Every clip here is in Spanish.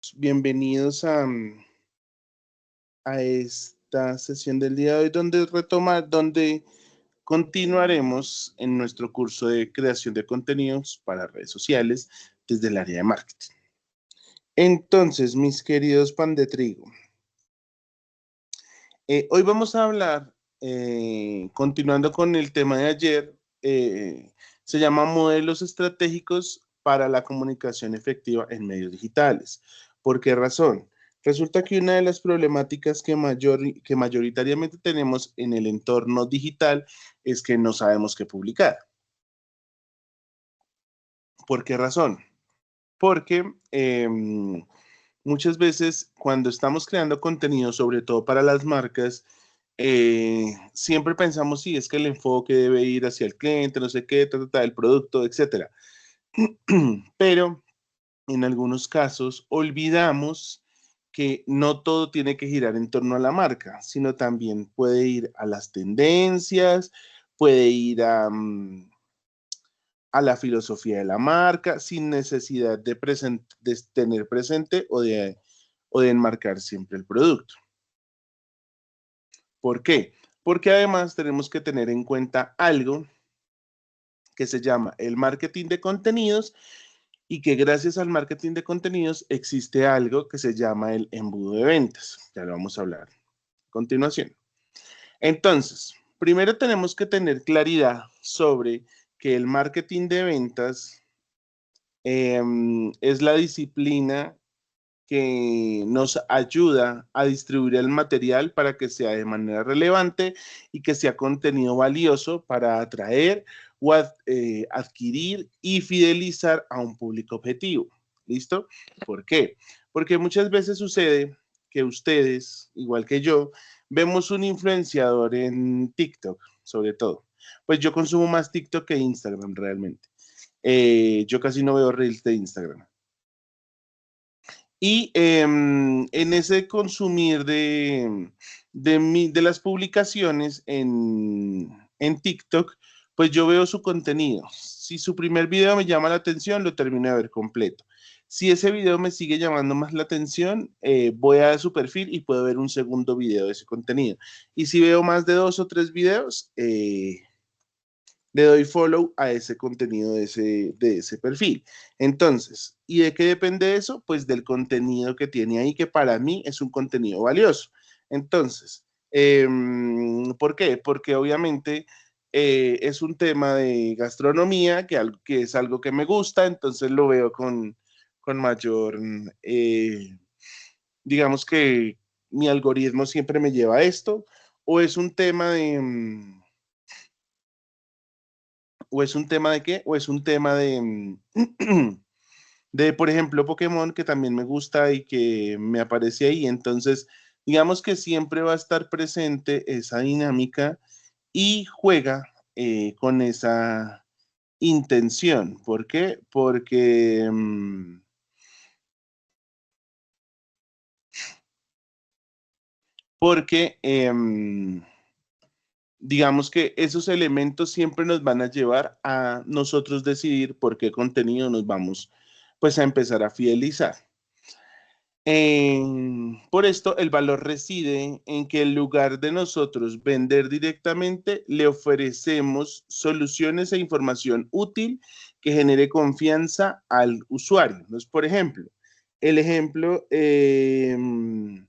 todos, bienvenidos a esta sesión del día de hoy donde continuaremos en nuestro curso de creación de contenidos para redes sociales desde el área de marketing. Entonces, mis queridos pan de trigo, hoy vamos a hablar, continuando con el tema de ayer, se llama modelos estratégicos para la comunicación efectiva en medios digitales. ¿Por qué razón? Resulta que una de las problemáticas que mayoritariamente tenemos en el entorno digital es que no sabemos qué publicar. ¿Por qué razón? Porque muchas veces cuando estamos creando contenido, sobre todo para las marcas, siempre pensamos, sí, es que el enfoque debe ir hacia el cliente, no sé qué, el producto, etcétera. Pero en algunos casos olvidamos que no todo tiene que girar en torno a la marca, sino también puede ir a las tendencias, puede ir a la filosofía de la marca, sin necesidad de tener presente o de enmarcar siempre el producto. ¿Por qué? Porque además tenemos que tener en cuenta algo que se llama el marketing de contenidos y que gracias al marketing de contenidos existe algo que se llama el embudo de ventas. Ya lo vamos a hablar a continuación. Entonces, primero tenemos que tener claridad sobre que el marketing de ventas es la disciplina que nos ayuda a distribuir el material para que sea de manera relevante y que sea contenido valioso para atraer o adquirir y fidelizar a un público objetivo. ¿Listo? ¿Por qué? Porque muchas veces sucede que ustedes, igual que yo, vemos un influenciador en TikTok, sobre todo. Pues yo consumo más TikTok que Instagram realmente. Yo casi no veo reels de Instagram. Y en ese consumir de las publicaciones en TikTok, pues yo veo su contenido. Si su primer video me llama la atención, lo termino de ver completo. Si ese video me sigue llamando más la atención, voy a su perfil y puedo ver un segundo video de ese contenido. Y si veo más de 2 o 3 videos, le doy follow a ese contenido de ese perfil. Entonces, ¿y de qué depende eso? Pues del contenido que tiene ahí, que para mí es un contenido valioso. Entonces, ¿por qué? Porque obviamente es un tema de gastronomía, que es algo que me gusta, entonces lo veo con mayor, digamos que mi algoritmo siempre me lleva a esto, o es un tema ¿O es un tema de qué? ¿O es un tema de, por ejemplo, Pokémon, que también me gusta y que me aparece ahí? Entonces, digamos que siempre va a estar presente esa dinámica y juega con esa intención. ¿Por qué? Porque digamos que esos elementos siempre nos van a llevar a nosotros decidir por qué contenido nos vamos pues a empezar a fidelizar. Por esto, el valor reside en que en lugar de nosotros vender directamente, le ofrecemos soluciones e información útil que genere confianza al usuario. Entonces, por ejemplo, el ejemplo, el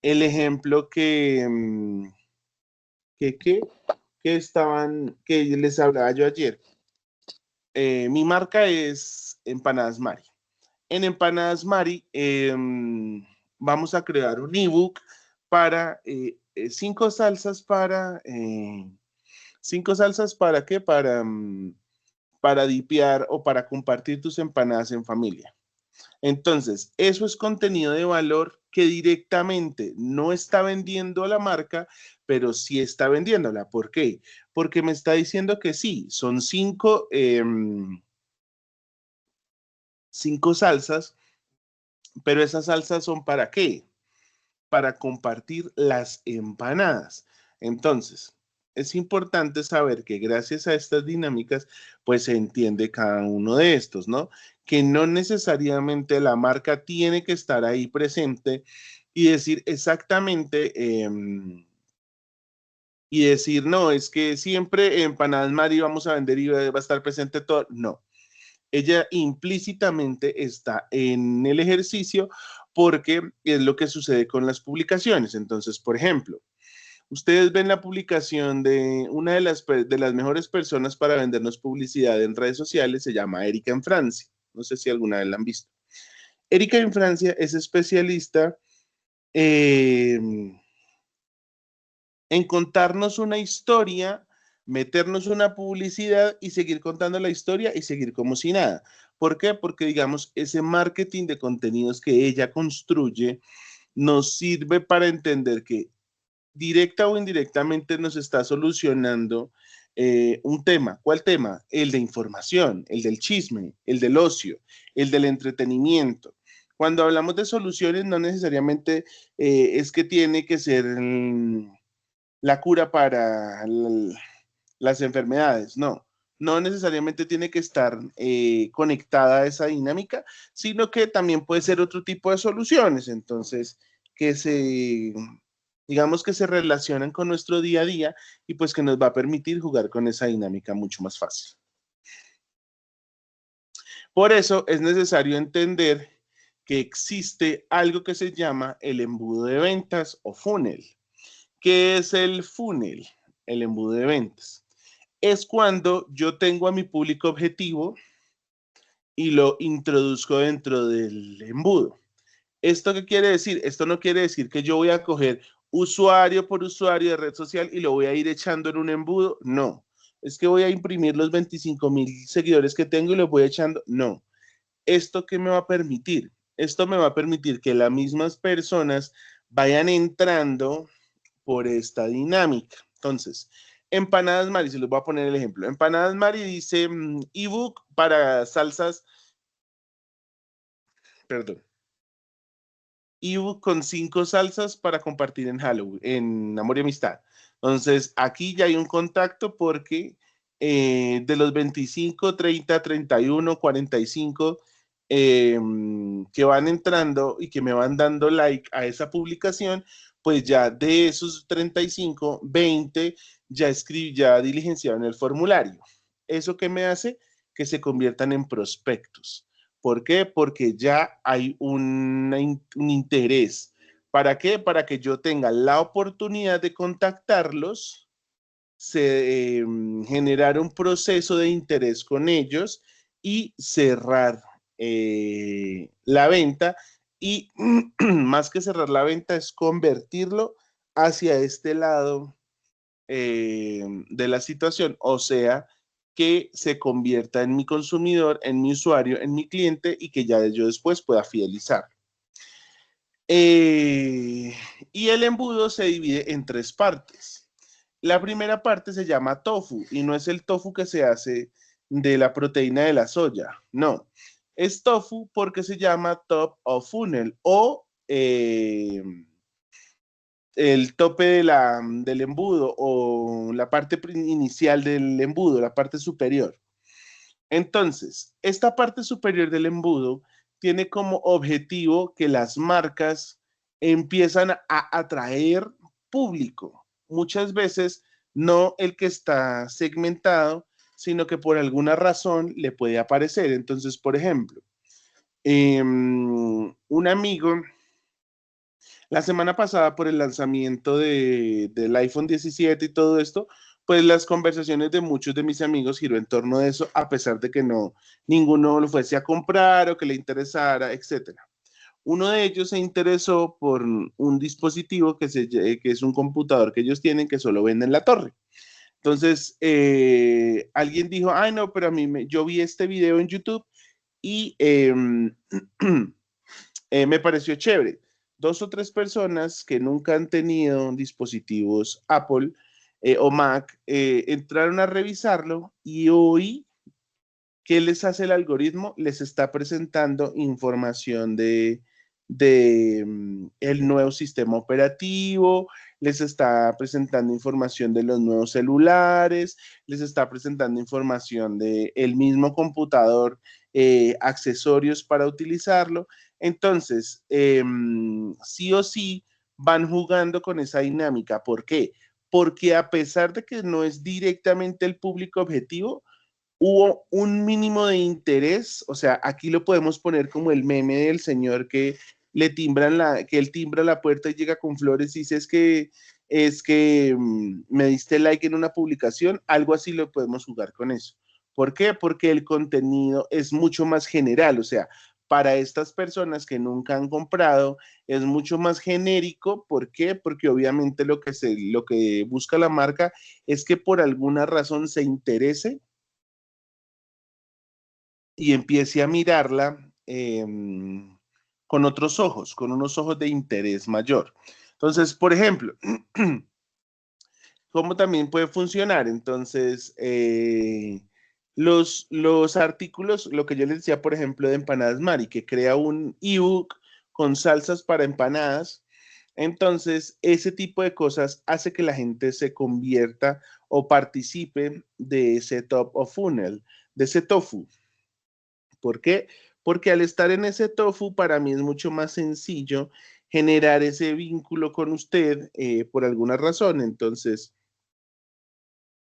ejemplo que, que, que les hablaba yo ayer. Mi marca es Empanadas Mari. En Empanadas Mari vamos a crear un ebook para 5 salsas para qué, para dipear o para compartir tus empanadas en familia. Entonces, eso es contenido de valor que directamente no está vendiendo la marca, pero sí está vendiéndola. ¿Por qué? Porque me está diciendo que sí, son 5 salsas, pero esas salsas son ¿para qué? Para compartir las empanadas. Entonces, es importante saber que gracias a estas dinámicas, pues se entiende cada uno de estos, ¿no? que no necesariamente la marca tiene que estar ahí presente y decir exactamente, y decir, no, es que siempre en Empanadas Mari vamos a vender y va a estar presente todo. No, ella implícitamente está en el ejercicio porque es lo que sucede con las publicaciones. Entonces, por ejemplo, ustedes ven la publicación de una de las mejores personas para vendernos publicidad en redes sociales, se llama Erika en Francia. No sé si alguna vez la han visto. Erika en Francia es especialista eh, en contarnos una historia, meternos una publicidad y seguir contando la historia y seguir como si nada. ¿Por qué? Porque, digamos, ese marketing de contenidos que ella construye nos sirve para entender que directa o indirectamente nos está solucionando un tema. ¿Cuál tema? El de información, el del chisme, el del ocio, el del entretenimiento. Cuando hablamos de soluciones, no necesariamente es que tiene que ser la cura para las enfermedades, no. No necesariamente tiene que estar conectada a esa dinámica, sino que también puede ser otro tipo de soluciones. Entonces, que se, digamos que se relacionan con nuestro día a día y pues que nos va a permitir jugar con esa dinámica mucho más fácil. Por eso es necesario entender que existe algo que se llama el embudo de ventas o funnel. ¿Qué es el funnel? El embudo de ventas. Es cuando yo tengo a mi público objetivo y lo introduzco dentro del embudo. ¿Esto qué quiere decir? Esto no quiere decir que yo voy a coger usuario por usuario de red social y lo voy a ir echando en un embudo. No. Es que voy a imprimir los 25,000 seguidores que tengo y los voy echando. No. ¿Esto qué me va a permitir? Esto me va a permitir que las mismas personas vayan entrando por esta dinámica. Entonces, Empanadas Mari, se les voy a poner el ejemplo. Empanadas Mari dice ebook para salsas, perdón, ebook con 5 salsas para compartir en Halloween, en Amor y Amistad. Entonces, aquí ya hay un contacto porque de los 25, 30, 31, 45 que van entrando y que me van dando like a esa publicación, pues ya de esos 35, 20 ya diligenciaron el formulario. ¿Eso qué me hace? Que se conviertan en prospectos. ¿Por qué? Porque ya hay un interés. ¿Para qué? Para que yo tenga la oportunidad de contactarlos, generar un proceso de interés con ellos y cerrar la venta. Y más que cerrar la venta es convertirlo hacia este lado de la situación, o sea, que se convierta en mi consumidor, en mi usuario, en mi cliente y que ya yo después pueda fidelizar. Eh, y el embudo se divide en 3 partes. La primera parte se llama tofu y no es el tofu que se hace de la proteína de la soya, no. Es tofu porque se llama top of funnel o el tope del embudo o la parte inicial del embudo, la parte superior. Entonces, esta parte superior del embudo tiene como objetivo que las marcas empiezan a atraer público. Muchas veces no el que está segmentado, sino que por alguna razón le puede aparecer. Entonces, por ejemplo, un amigo la semana pasada por el lanzamiento del iPhone 17 y todo esto, pues las conversaciones de muchos de mis amigos giró en torno de eso, a pesar de que no ninguno lo fuese a comprar o que le interesara, etcétera. Uno de ellos se interesó por un dispositivo que es un computador que ellos tienen que solo venden en la torre. Entonces, alguien dijo, ay no, pero yo vi este video en YouTube y me pareció chévere. 2 o 3 personas que nunca han tenido dispositivos Apple o Mac entraron a revisarlo y hoy, ¿qué les hace el algoritmo? Les está presentando información de el nuevo sistema operativo, les está presentando información de los nuevos celulares, les está presentando información del mismo computador accesorios para utilizarlo. Entonces, sí o sí van jugando con esa dinámica. ¿Por qué? Porque a pesar de que no es directamente el público objetivo, hubo un mínimo de interés, o sea, aquí lo podemos poner como el meme del señor que le timbran que él timbra la puerta y llega con flores y dice es que me diste like en una publicación, algo así lo podemos jugar con eso. ¿Por qué? Porque el contenido es mucho más general, o sea, para estas personas que nunca han comprado es mucho más genérico. ¿Por qué? Porque obviamente lo que busca la marca es que por alguna razón se interese y empiece a mirarla con otros ojos, con unos ojos de interés mayor. Entonces, por ejemplo, ¿cómo también puede funcionar? Entonces, los artículos, lo que yo les decía, por ejemplo, de Empanadas Mari, que crea un ebook con salsas para empanadas. Entonces, ese tipo de cosas hace que la gente se convierta o participe de ese top of funnel, de ese tofu. ¿Por qué? Porque al estar en ese tofu, para mí es mucho más sencillo generar ese vínculo con usted por alguna razón. Entonces,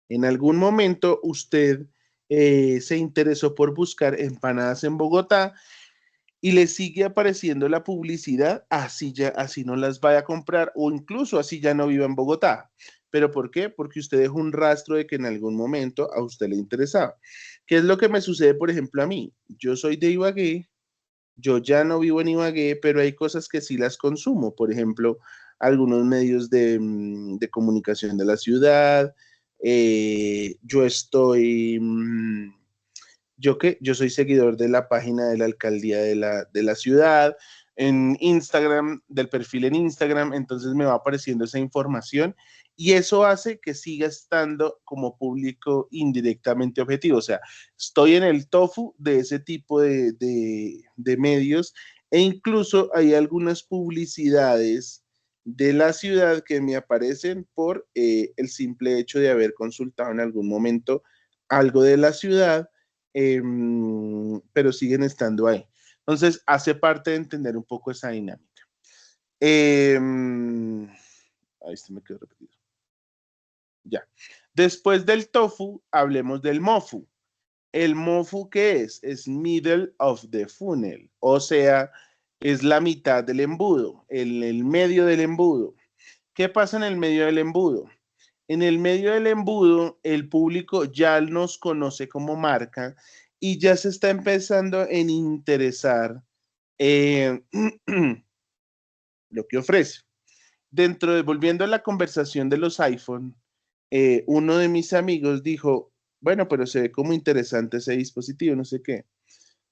en algún momento usted se interesó por buscar empanadas en Bogotá y le sigue apareciendo la publicidad, así ya, así no las vaya a comprar o incluso así ya no viva en Bogotá. ¿Pero por qué? Porque usted dejó un rastro de que en algún momento a usted le interesaba. ¿Qué es lo que me sucede, por ejemplo, a mí? Yo soy de Ibagué, yo ya no vivo en Ibagué, pero hay cosas que sí las consumo. Por ejemplo, algunos medios de comunicación de la ciudad. Yo estoy, yo soy seguidor de la página de la alcaldía de la ciudad, en Instagram, del perfil en Instagram, entonces me va apareciendo esa información y eso hace que siga estando como público indirectamente objetivo. O sea, estoy en el tofu de ese tipo de medios e incluso hay algunas publicidades de la ciudad que me aparecen por el simple hecho de haber consultado en algún momento algo de la ciudad, pero siguen estando ahí. Entonces, hace parte de entender un poco esa dinámica. Ahí se me quedó repetido. Ya. Después del tofu, hablemos del mofu. ¿El mofu qué es? Es middle of the funnel, o sea, es la mitad del embudo, el medio del embudo. ¿Qué pasa en el medio del embudo? En el medio del embudo, el público ya nos conoce como marca y ya se está empezando en interesar eh, lo que ofrece. Volviendo a la conversación de los iPhone, uno de mis amigos dijo, bueno, pero se ve como interesante ese dispositivo, no sé qué.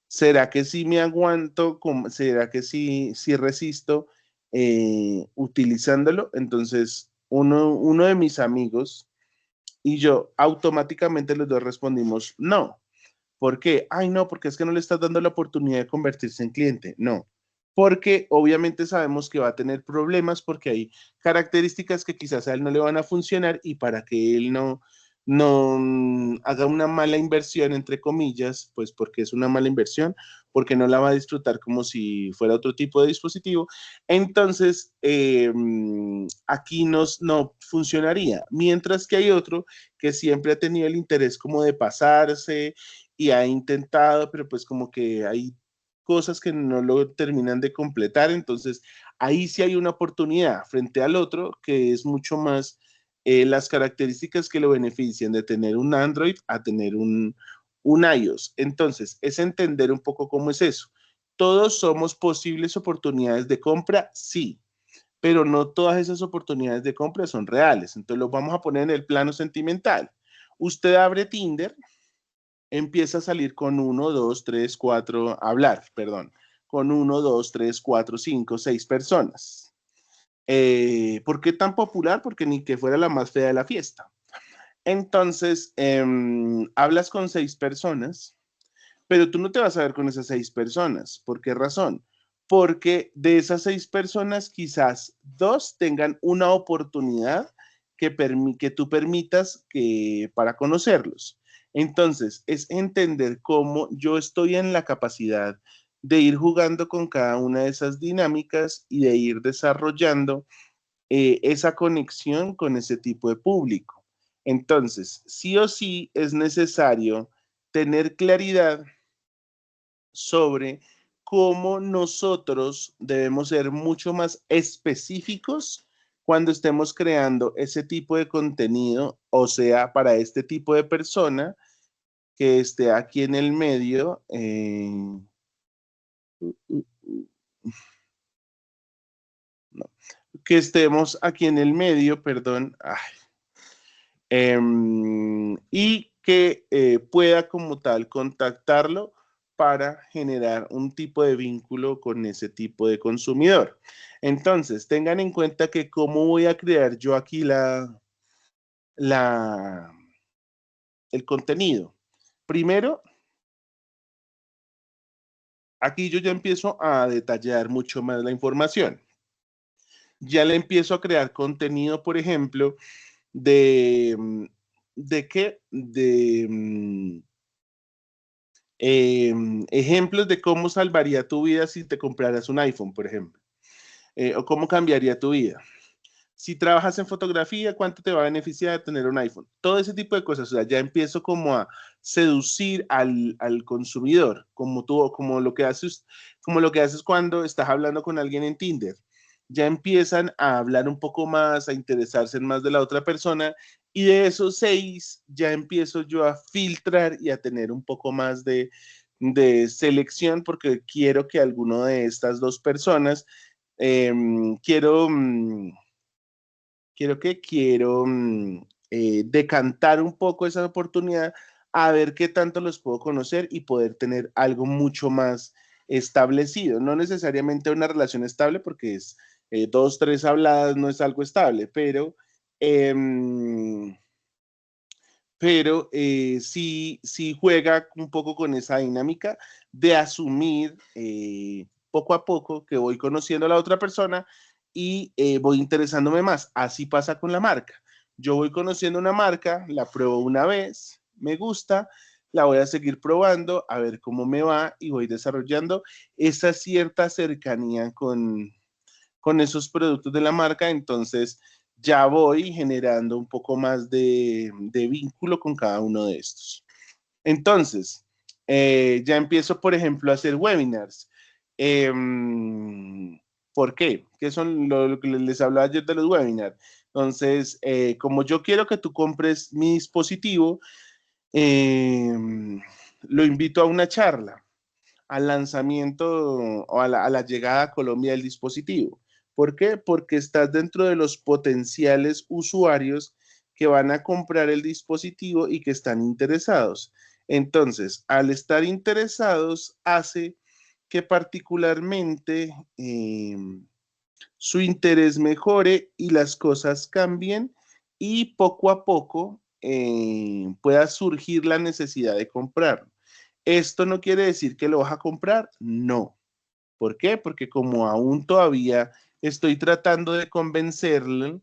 ¿Será que sí me aguanto? ¿Será que sí resisto utilizándolo? Entonces, uno de mis amigos y yo automáticamente los dos respondimos no. ¿Por qué? Ay, no, porque es que no le estás dando la oportunidad de convertirse en cliente. No, porque obviamente sabemos que va a tener problemas porque hay características que quizás a él no le van a funcionar y para que él no haga una mala inversión, entre comillas, pues porque es una mala inversión, porque no la va a disfrutar como si fuera otro tipo de dispositivo. Entonces, aquí no funcionaría. Mientras que hay otro que siempre ha tenido el interés como de pasarse y ha intentado, pero pues como que hay cosas que no lo terminan de completar, entonces ahí sí hay una oportunidad frente al otro que es mucho más las características que lo benefician de tener un Android a tener un iOS. Entonces, es entender un poco cómo es eso. ¿Todos somos posibles oportunidades de compra? Sí, pero no todas esas oportunidades de compra son reales. Entonces, lo vamos a poner en el plano sentimental. Usted abre Tinder, empieza a salir con uno, dos, tres, cuatro, hablar, perdón, con uno, dos, tres, cuatro, cinco, seis personas. ¿Por qué tan popular? Porque ni que fuera la más fea de la fiesta. Entonces, hablas con seis personas, pero tú no te vas a ver con esas seis personas. ¿Por qué razón? Porque de esas seis personas, quizás dos tengan una oportunidad que tú permitas para conocerlos. Entonces, es entender cómo yo estoy en la capacidad de ir jugando con cada una de esas dinámicas y de ir desarrollando esa conexión con ese tipo de público. Entonces, sí o sí es necesario tener claridad sobre cómo nosotros debemos ser mucho más específicos cuando estemos creando ese tipo de contenido, o sea, para este tipo de persona que esté aquí en el medio. No, que estemos aquí en el medio, perdón, y que pueda como tal contactarlo para generar un tipo de vínculo con ese tipo de consumidor. Entonces, tengan en cuenta que cómo voy a crear yo aquí la, el contenido. Primero, aquí yo ya empiezo a detallar mucho más la información. Ya le empiezo a crear contenido, por ejemplo, ¿de qué? Ejemplos de cómo salvaría tu vida si te compraras un iPhone, por ejemplo, o cómo cambiaría tu vida. Si trabajas en fotografía, ¿cuánto te va a beneficiar tener un iPhone? Todo ese tipo de cosas. O sea, ya empiezo como a seducir al consumidor, como tú, como lo que haces cuando estás hablando con alguien en Tinder. Ya empiezan a hablar un poco más, a interesarse en más de la otra persona, y de esos 6 ya empiezo yo a filtrar y a tener un poco más de selección, porque quiero que alguno de estas dos personas, eh, quiero... quiero decantar un poco esa oportunidad a ver qué tanto los puedo conocer y poder tener algo mucho más establecido. No necesariamente una relación estable, porque es 2, 3 habladas, no es algo estable, em, sí, sí juega un poco con esa dinámica de asumir poco a poco que voy conociendo a la otra persona y voy interesándome más. Así pasa con la marca. Yo voy conociendo una marca, la pruebo una vez, me gusta, la voy a seguir probando, a ver cómo me va y voy desarrollando esa cierta cercanía con esos productos de la marca. Entonces ya voy generando un poco más de vínculo con cada uno de estos. Entonces, ya empiezo, por ejemplo, a hacer webinars. Eh, ¿Por qué? ¿Qué son lo que les hablaba ayer de los webinars? Entonces, como yo quiero que tú compres mi dispositivo, eh, lo invito a una charla, al lanzamiento o a la llegada a Colombia del dispositivo. ¿Por qué? Porque estás dentro de los potenciales usuarios que van a comprar el dispositivo y que están interesados. Entonces, al estar interesados, hace que particularmente su interés mejore y las cosas cambien y poco a poco pueda surgir la necesidad de comprar. ¿Esto no quiere decir que lo vas a comprar? No. ¿Por qué? Porque como aún todavía estoy tratando de convencerle,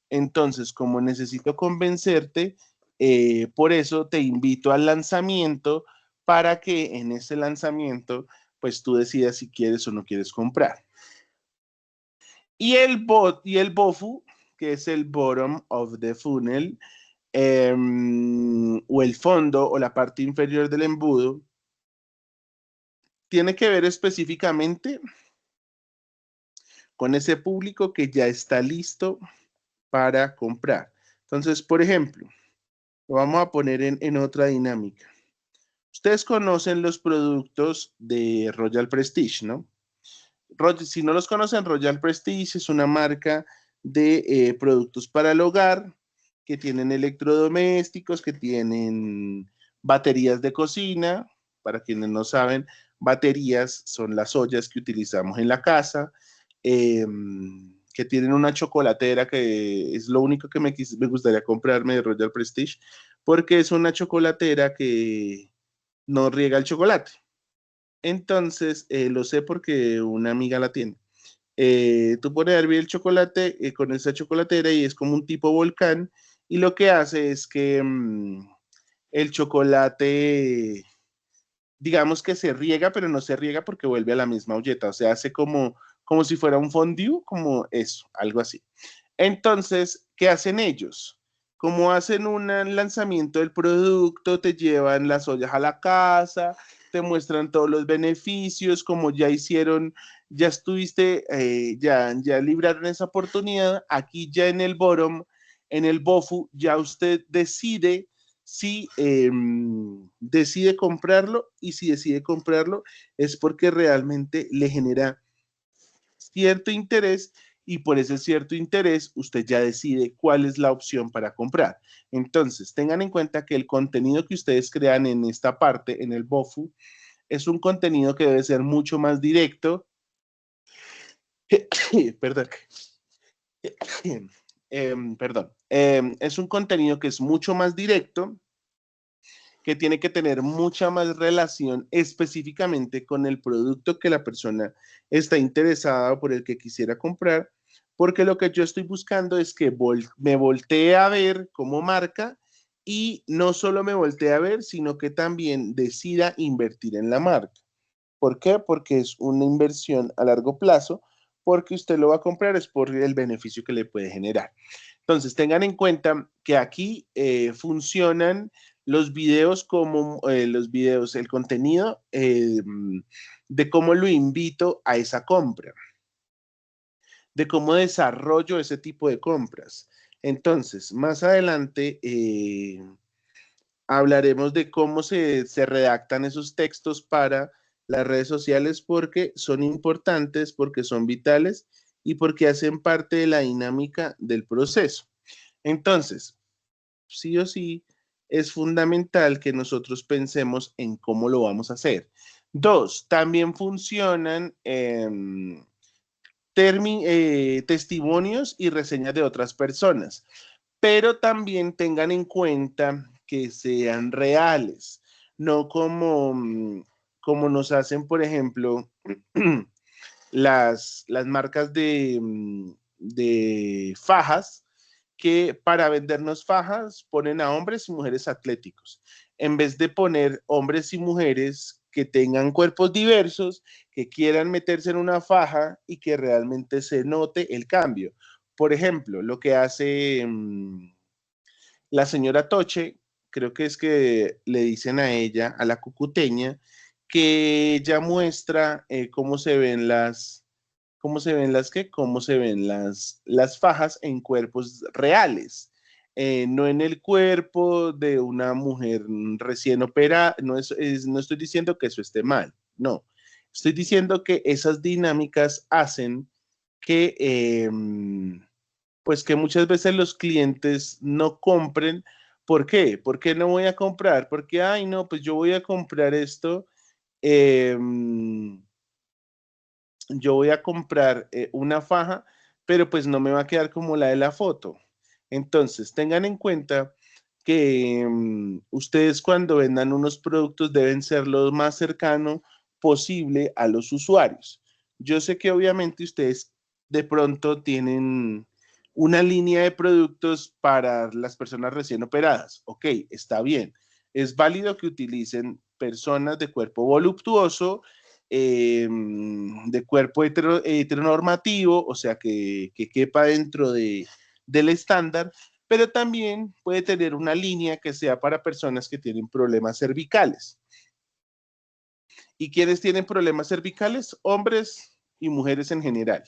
entonces como necesito convencerte, por eso te invito al lanzamiento para que en ese lanzamiento pues tú decidas si quieres o no quieres comprar. Y el BOFU, que es el bottom of the funnel, o el fondo o la parte inferior del embudo, tiene que ver específicamente con ese público que ya está listo para comprar. Entonces, por ejemplo, lo vamos a poner en otra dinámica. Ustedes conocen los productos de Royal Prestige, ¿no? Si no los conocen, Royal Prestige es una marca de productos para el hogar que tienen electrodomésticos, que tienen baterías de cocina. Para quienes no saben, baterías son las ollas que utilizamos en la casa, eh, que tienen una chocolatera, que es lo único que me gustaría comprarme de Royal Prestige, porque es una chocolatera que no riega el chocolate. Entonces, lo sé porque una amiga la tiene. Tú pones a hervir el chocolate con esa chocolatera y es como un tipo volcán, y lo que hace es que el chocolate, digamos que se riega, pero no se riega porque vuelve a la misma olleta, o sea, hace como si fuera un fondue, como eso, algo así. Entonces, ¿qué hacen ellos? Como hacen un lanzamiento del producto, te llevan las ollas a la casa, te muestran todos los beneficios, como ya hicieron, ya estuviste, ya libraron esa oportunidad. Aquí ya en el bottom, en el BOFU, ya usted decide si decide comprarlo, y si decide comprarlo es porque realmente le genera cierto interés, y por ese cierto interés usted ya decide cuál es la opción para comprar. Entonces, tengan en cuenta que el contenido que ustedes crean en esta parte, en el BOFU, es un contenido que debe ser mucho más directo. Perdón. Perdón. Es un contenido que es mucho más directo, que tiene que tener mucha más relación específicamente con el producto que la persona está interesada o por el que quisiera comprar, porque lo que yo estoy buscando es que me voltee a ver como marca, y no solo me voltee a ver, sino que también decida invertir en la marca. ¿Por qué? Porque es una inversión a largo plazo, porque usted lo va a comprar es por el beneficio que le puede generar. Entonces, tengan en cuenta que aquí funcionan los videos como los videos, el contenido de cómo lo invito a esa compra, de cómo desarrollo ese tipo de compras. Entonces, más adelante hablaremos de cómo se redactan esos textos para las redes sociales, porque son importantes, porque son vitales y porque hacen parte de la dinámica del proceso. Entonces, sí o sí, es fundamental que nosotros pensemos en cómo lo vamos a hacer. Dos, también funcionan testimonios y reseñas de otras personas, pero también tengan en cuenta que sean reales, no como nos hacen, por ejemplo, las marcas de fajas, que para vendernos fajas ponen a hombres y mujeres atléticos, en vez de poner hombres y mujeres que tengan cuerpos diversos, que quieran meterse en una faja y que realmente se note el cambio. Por ejemplo, lo que hace la señora Toche, creo que es que le dicen a ella, a la cucuteña, que ella muestra cómo se ven las qué, cómo se ven las fajas en cuerpos reales, no en el cuerpo de una mujer recién operada. No, no estoy diciendo que eso esté mal, no. Estoy diciendo que esas dinámicas hacen que, pues que muchas veces los clientes no compren. ¿Por qué? ¿Por qué no voy a comprar? Porque, ay, no, pues yo voy a comprar esto. eh, yo voy a comprar una faja, pero pues no me va a quedar como la de la foto. Entonces, tengan en cuenta que ustedes, cuando vendan unos productos, deben ser lo más cercano posible a los usuarios. Yo sé que obviamente ustedes de pronto tienen una línea de productos para las personas recién operadas. Ok, está bien. Es válido que utilicen personas de cuerpo voluptuoso, de cuerpo heteronormativo, o sea, que quepa dentro del estándar, pero también puede tener una línea que sea para personas que tienen problemas cervicales. ¿Y quiénes tienen problemas cervicales? Hombres y mujeres en general.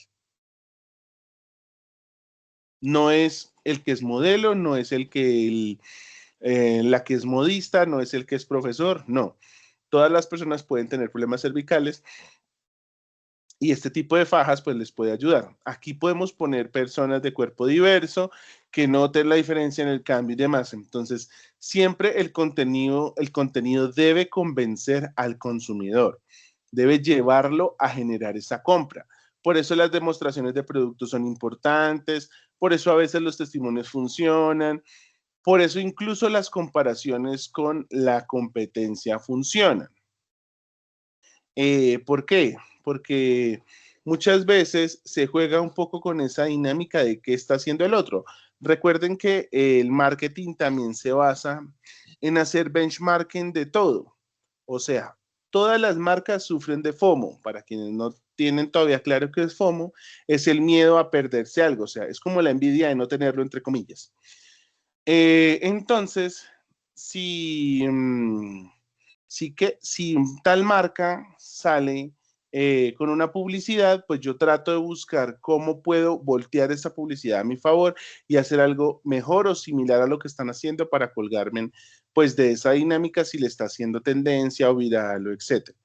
No es el que es modelo, no es la que es modista, no es el que es profesor, no. Todas las personas pueden tener problemas cervicales, y este tipo de fajas pues les puede ayudar. Aquí podemos poner personas de cuerpo diverso que noten la diferencia en el cambio y demás. Entonces, siempre el contenido debe convencer al consumidor, debe llevarlo a generar esa compra. Por eso las demostraciones de productos son importantes, por eso a veces los testimonios funcionan, por eso incluso las comparaciones con la competencia funcionan. ¿Por qué? Porque muchas veces se juega un poco con esa dinámica de qué está haciendo el otro. Recuerden que el marketing también se basa en hacer benchmarking de todo. O sea, todas las marcas sufren de FOMO. Para quienes no tienen todavía claro qué es FOMO, es el miedo a perderse algo. O sea, es como la envidia de no tenerlo, entre comillas. Entonces, si, si tal marca sale con una publicidad, pues yo trato de buscar cómo puedo voltear esa publicidad a mi favor y hacer algo mejor o similar a lo que están haciendo para colgarme pues de esa dinámica si le está haciendo tendencia o viral o etcétera.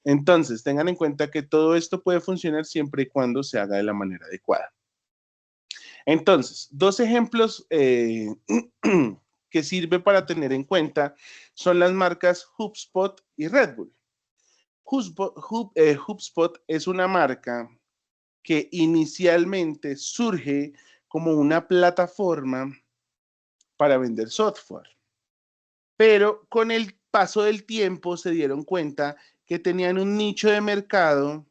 Entonces, tengan en cuenta que todo esto puede funcionar siempre y cuando se haga de la manera adecuada. Entonces, dos ejemplos que sirve para tener en cuenta son las marcas HubSpot y Red Bull. HubSpot es una marca que inicialmente surge como una plataforma para vender software, pero con el paso del tiempo se dieron cuenta que tenían un nicho de mercado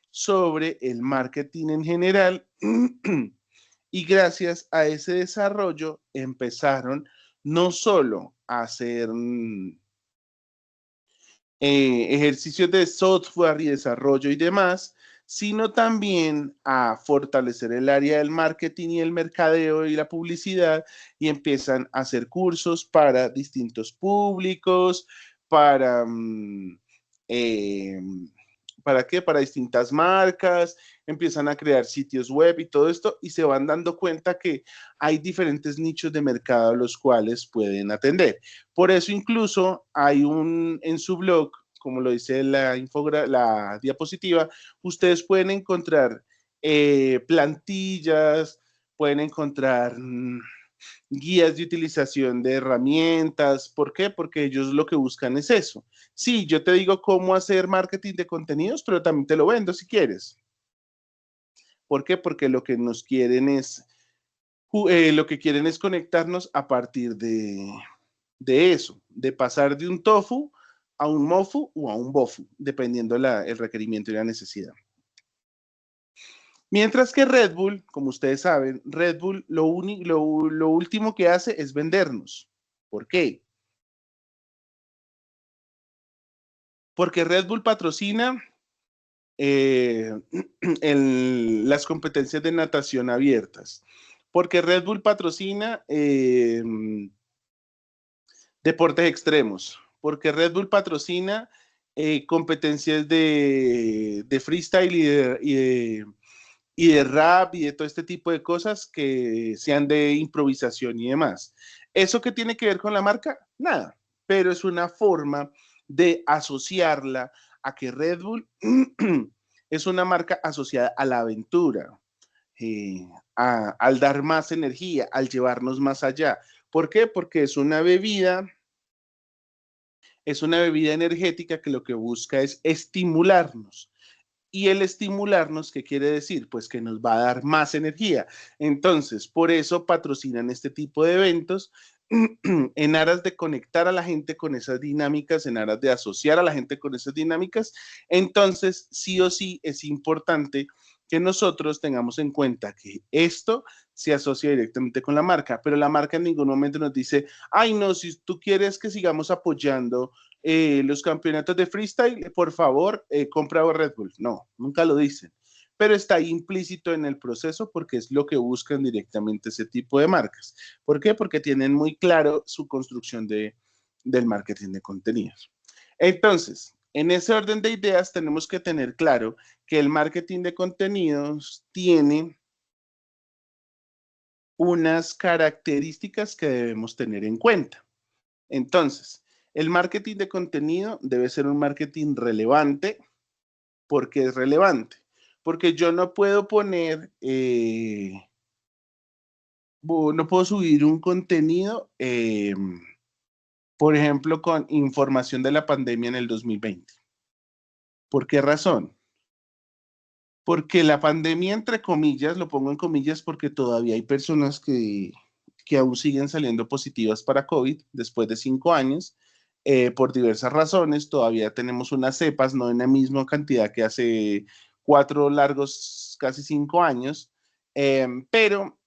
sobre el marketing en general y gracias a ese desarrollo empezaron no solo a hacer ejercicios de software y desarrollo y demás, sino también a fortalecer el área del marketing y el mercadeo y la publicidad y empiezan a hacer cursos para distintos públicos, para, eh, ¿para qué? Para distintas marcas, empiezan a crear sitios web y todo esto y se van dando cuenta que hay diferentes nichos de mercado a los cuales pueden atender. Por eso incluso hay en su blog, como lo dice la diapositiva, ustedes pueden encontrar plantillas, pueden encontrar guías de utilización de herramientas. ¿Por qué? Porque ellos lo que buscan es eso. Sí, yo te digo cómo hacer marketing de contenidos, pero también te lo vendo si quieres. ¿Por qué? Porque lo que nos quieren es, lo que quieren es conectarnos a partir de eso, de pasar de un tofu a un mofu o a un bofu, dependiendo el requerimiento y la necesidad. Mientras que Red Bull, como ustedes saben, Red Bull lo último que hace es vendernos. ¿Por qué? Porque Red Bull patrocina las competencias de natación abiertas. Porque Red Bull patrocina deportes extremos. Porque Red Bull patrocina competencias de freestyle y de rap y de todo este tipo de cosas que sean de improvisación y demás. ¿Eso qué tiene que ver con la marca? Nada, pero es una forma de asociarla a que Red Bull es una marca asociada a la aventura, al dar más energía, al llevarnos más allá. ¿Por qué? Porque es una bebida energética que lo que busca es estimularnos. Y el estimularnos, ¿qué quiere decir? Pues que nos va a dar más energía. Entonces, por eso patrocinan este tipo de eventos en aras de conectar a la gente con esas dinámicas, en aras de asociar a la gente con esas dinámicas. Entonces, sí o sí es importante que nosotros tengamos en cuenta que esto se asocia directamente con la marca, pero la marca en ningún momento nos dice, ay no, si tú quieres que sigamos apoyando los campeonatos de freestyle, por favor, compra Red Bull. No, nunca lo dicen, pero está implícito en el proceso porque es lo que buscan directamente ese tipo de marcas. ¿Por qué? Porque tienen muy claro su construcción del marketing de contenidos. Entonces, en ese orden de ideas tenemos que tener claro que el marketing de contenidos tiene unas características que debemos tener en cuenta. Entonces, el marketing de contenido debe ser un marketing relevante. ¿Por qué es relevante? Porque yo no puedo poner, no puedo subir un contenido, por ejemplo, con información de la pandemia en el 2020. ¿Por qué razón? Porque la pandemia, entre comillas, lo pongo en comillas porque todavía hay personas que aún siguen saliendo positivas para COVID después de 5 años, por diversas razones. Todavía tenemos unas cepas, no en la misma cantidad que hace 4 largos, casi 5 años, pero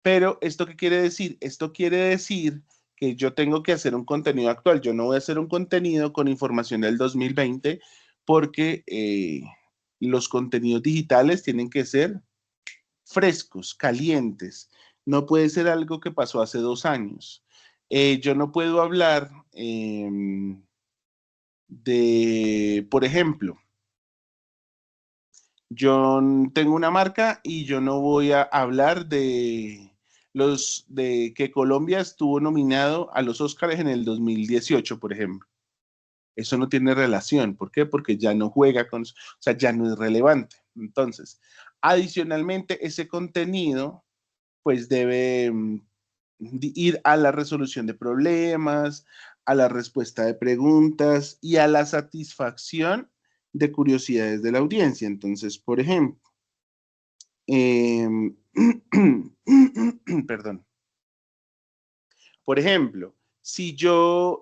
Pero, ¿esto qué quiere decir? Esto quiere decir que yo tengo que hacer un contenido actual. Yo no voy a hacer un contenido con información del 2020 porque los contenidos digitales tienen que ser frescos, calientes. No puede ser algo que pasó hace 2 años. Yo no puedo hablar de, por ejemplo, yo tengo una marca y yo no voy a hablar de que Colombia estuvo nominado a los Óscares en el 2018, por ejemplo. Eso no tiene relación. ¿Por qué? Porque ya no juega con, o sea, ya no es relevante. Entonces, adicionalmente, ese contenido, pues debe ir a la resolución de problemas, a la respuesta de preguntas y a la satisfacción de curiosidades de la audiencia. Entonces, por ejemplo, eh, perdón, por ejemplo, si yo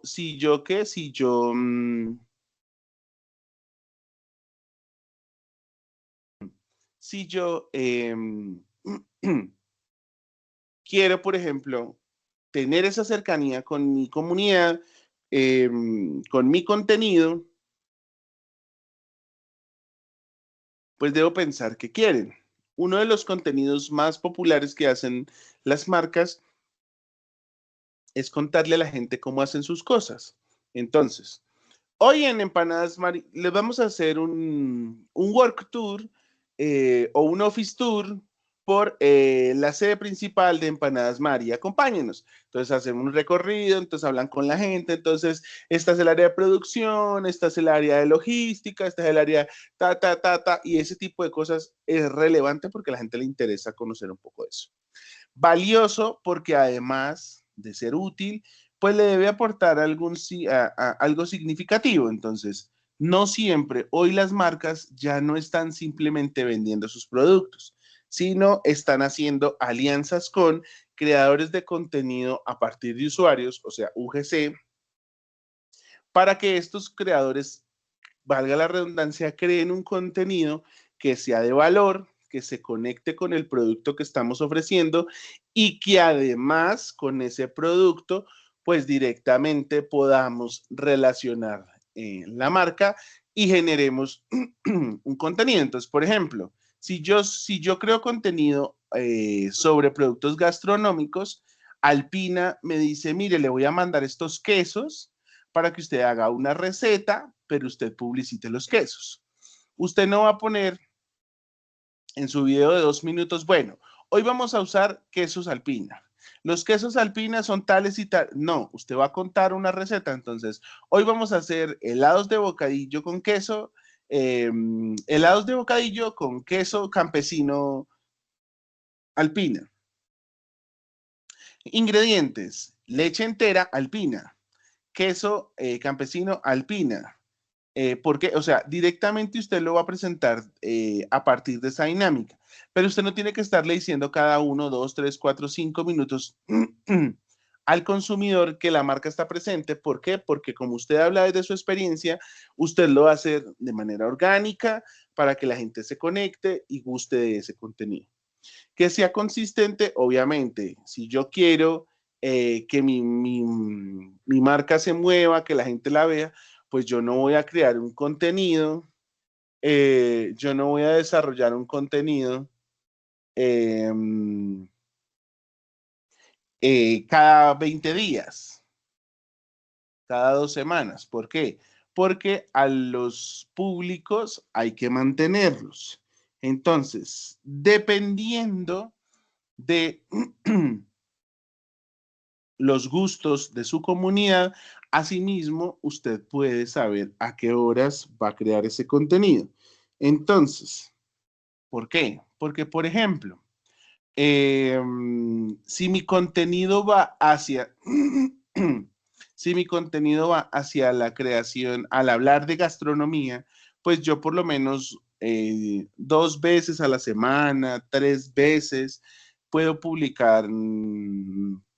quiero, por ejemplo, tener esa cercanía con mi comunidad, con mi contenido, pues debo pensar qué quieren. Uno de los contenidos más populares que hacen las marcas es contarle a la gente cómo hacen sus cosas. Entonces, hoy en Empanadas Mari les vamos a hacer un work tour o un office tour por la sede principal de Empanadas Mari. Acompáñenos. Entonces hacemos un recorrido, entonces hablan con la gente, entonces esta es el área de producción, esta es el área de logística, esta es el área y ese tipo de cosas es relevante porque a la gente le interesa conocer un poco de eso. Valioso porque además de ser útil, pues le debe aportar algo significativo. Entonces, no siempre, hoy las marcas ya no están simplemente vendiendo sus productos, sino están haciendo alianzas con creadores de contenido a partir de usuarios, o sea, UGC, para que estos creadores, valga la redundancia, creen un contenido que sea de valor, que se conecte con el producto que estamos ofreciendo y que además con ese producto, pues directamente podamos relacionar la marca y generemos un contenido. Entonces, por ejemplo, si yo creo contenido sobre productos gastronómicos, Alpina me dice, mire, le voy a mandar estos quesos para que usted haga una receta, pero usted publicite los quesos. Usted no va a poner en su video de 2 minutos, bueno, hoy vamos a usar quesos Alpina. Los quesos Alpina son tales y tal. No, usted va a contar una receta. Entonces, hoy vamos a hacer helados de bocadillo con queso, helados de bocadillo con queso campesino Alpina. Ingredientes, leche entera Alpina, queso campesino Alpina. Porque, o sea, directamente usted lo va a presentar a partir de esa dinámica, pero usted no tiene que estarle diciendo cada 1, 2, 3, 4, 5 minutos al consumidor que la marca está presente. ¿Por qué? Porque como usted habla desde su experiencia, usted lo va a hacer de manera orgánica para que la gente se conecte y guste de ese contenido. Que sea consistente, obviamente, si yo quiero que mi marca se mueva, que la gente la vea, pues yo no voy a crear un contenido, yo no voy a desarrollar un contenido eh, cada 20 días, cada 2 semanas. ¿Por qué? Porque a los públicos hay que mantenerlos. Entonces, dependiendo de los gustos de su comunidad, asimismo, usted puede saber a qué horas va a crear ese contenido. Entonces, ¿por qué? Porque, por ejemplo, si mi contenido va hacia, si mi contenido va hacia la creación, al hablar de gastronomía, pues yo por lo menos 2 veces a la semana, 3 veces, puedo publicar,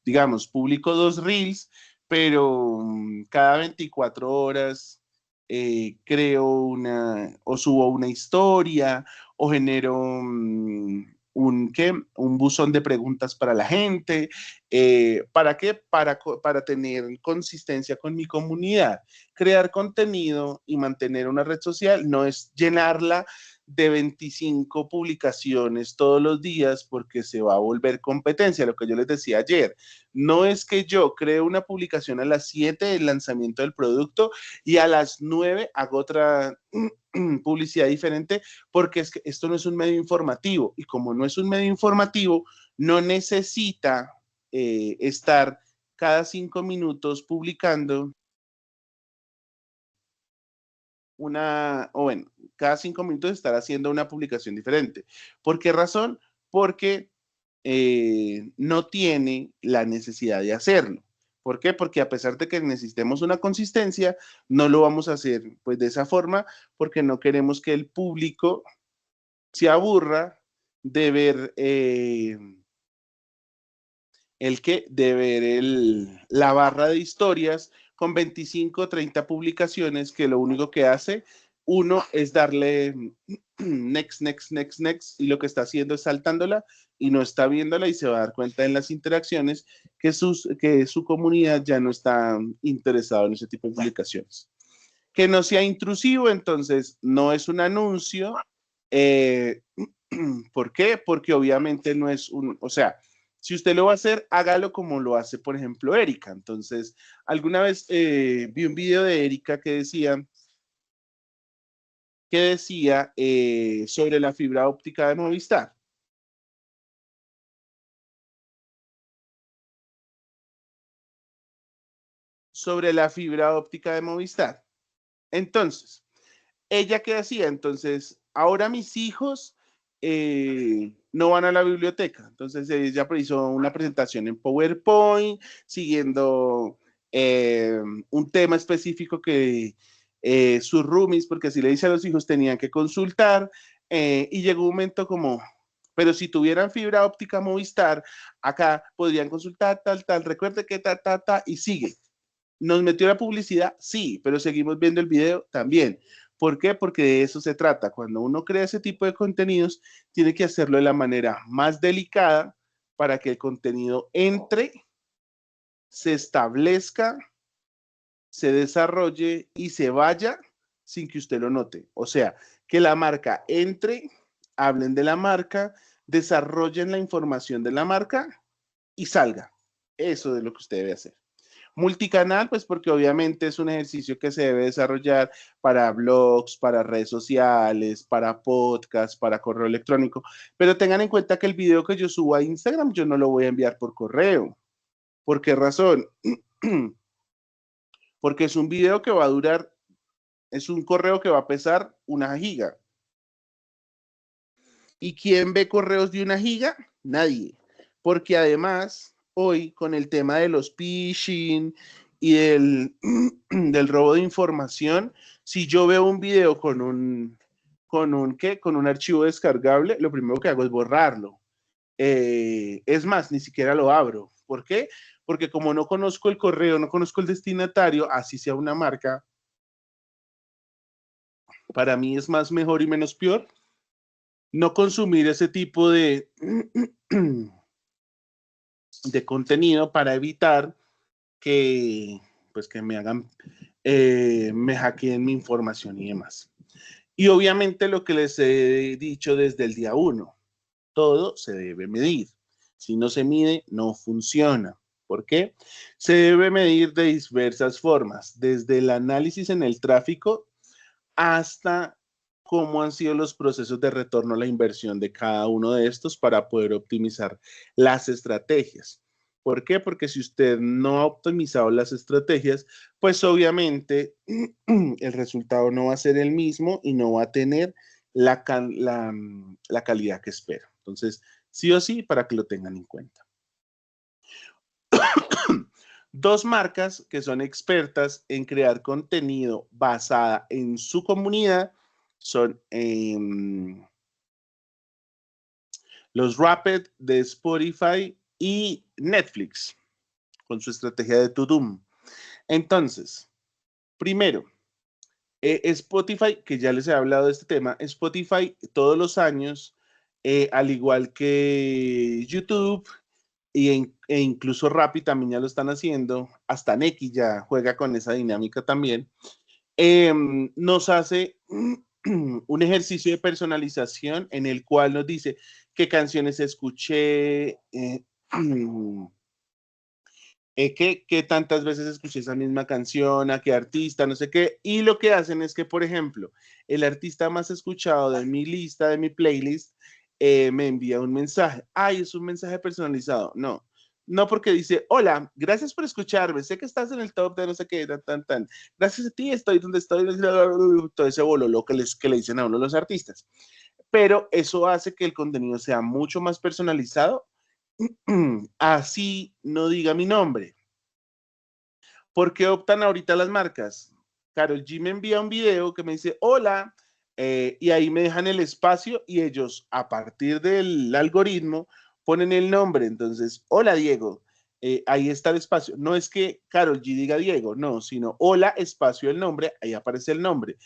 digamos, publico 2 reels, pero cada 24 horas creo o subo una historia o genero un buzón de preguntas para la gente. ¿Para qué? Para tener consistencia con mi comunidad. Crear contenido y mantener una red social no es llenarla de 25 publicaciones todos los días porque se va a volver competencia, lo que yo les decía ayer. No es que yo cree una publicación a las 7 del lanzamiento del producto y a las 9 hago otra publicidad diferente, porque es que esto no es un medio informativo y como no es un medio informativo, no necesita estar cada 5 minutos publicando cada 5 minutos estar haciendo una publicación diferente. ¿Por qué razón? Porque no tiene la necesidad de hacerlo. ¿Por qué? Porque a pesar de que necesitemos una consistencia, no lo vamos a hacer pues de esa forma, porque no queremos que el público se aburra de ver la barra de historias con 25 o 30 publicaciones que lo único que hace uno es darle next, next, next, next, y lo que está haciendo es saltándola y no está viéndola y se va a dar cuenta en las interacciones que su comunidad ya no está interesada en ese tipo de publicaciones. Que no sea intrusivo, entonces no es un anuncio. Eh, ¿Por qué? Porque obviamente no es o sea, si usted lo va a hacer, hágalo como lo hace, por ejemplo, Erika. Entonces, alguna vez vi un video de Erika que decía sobre la fibra óptica de Movistar. Sobre la fibra óptica de Movistar. Entonces, ¿ella qué hacía? Entonces, ahora mis hijos no van a la biblioteca. Entonces, ella hizo una presentación en PowerPoint, siguiendo un tema específico que sus roomies, porque así le dice a los hijos, tenían que consultar. Y llegó un momento como, pero si tuvieran fibra óptica Movistar, acá podrían consultar tal, tal, recuerde que y sigue. ¿Nos metió la publicidad? Sí, pero seguimos viendo el video también. ¿Por qué? Porque de eso se trata. Cuando uno crea ese tipo de contenidos, tiene que hacerlo de la manera más delicada para que el contenido entre, se establezca, se desarrolle y se vaya sin que usted lo note. O sea, que la marca entre, hablen de la marca, desarrollen la información de la marca y salga. Eso es lo que usted debe hacer. Multicanal, pues porque obviamente es un ejercicio que se debe desarrollar para blogs, para redes sociales, para podcasts, para correo electrónico. Pero tengan en cuenta que el video que yo subo a Instagram, yo no lo voy a enviar por correo. ¿Por qué razón? Porque es un video que va a durar, es un correo que va a pesar 1 giga. ¿Y quién ve correos de 1 giga? Nadie. Porque además, hoy con el tema de los phishing y del robo de información, si yo veo un video con un archivo descargable, lo primero que hago es borrarlo. Es más, ni siquiera lo abro. ¿Por qué? Porque como no conozco el correo, no conozco el destinatario, así sea una marca, para mí es más mejor y menos peor no consumir ese tipo de contenido para evitar que, pues, que me hackeen mi información y demás. Y obviamente lo que les he dicho desde el día 1, todo se debe medir. Si no se mide, no funciona. ¿Por qué? Se debe medir de diversas formas, desde el análisis en el tráfico hasta cómo han sido los procesos de retorno a la inversión de cada uno de estos para poder optimizar las estrategias. ¿Por qué? Porque si usted no ha optimizado las estrategias, pues obviamente el resultado no va a ser el mismo y no va a tener la calidad que espera. Entonces, sí o sí, para que lo tengan en cuenta. Dos marcas que son expertas en crear contenido basada en su comunidad son los Rapid de Spotify y Netflix con su estrategia de To-Doom. Entonces, primero, Spotify, que ya les he hablado de este tema, Spotify todos los años al igual que YouTube e incluso Rappi también ya lo están haciendo, hasta Nequi ya juega con esa dinámica también, nos hace un ejercicio de personalización en el cual nos dice qué canciones escuché, qué tantas veces escuché esa misma canción, a qué artista, no sé qué. Y lo que hacen es que, por ejemplo, el artista más escuchado de mi lista, de mi playlist, me envía un mensaje. Ay, es un mensaje personalizado. No, no porque dice, hola, gracias por escucharme, sé que estás en el top de no sé qué, tan. Gracias a ti estoy donde estoy, todo ese bololo que le dicen a uno los artistas. Pero eso hace que el contenido sea mucho más personalizado. Así no diga mi nombre. ¿Por qué optan ahorita las marcas? Karol G me envía un video que me dice, hola, y ahí me dejan el espacio y ellos, a partir del algoritmo, ponen el nombre. Entonces, hola, Diego, ahí está el espacio. No es que Karol G diga Diego, no, sino hola, espacio, el nombre, ahí aparece el nombre.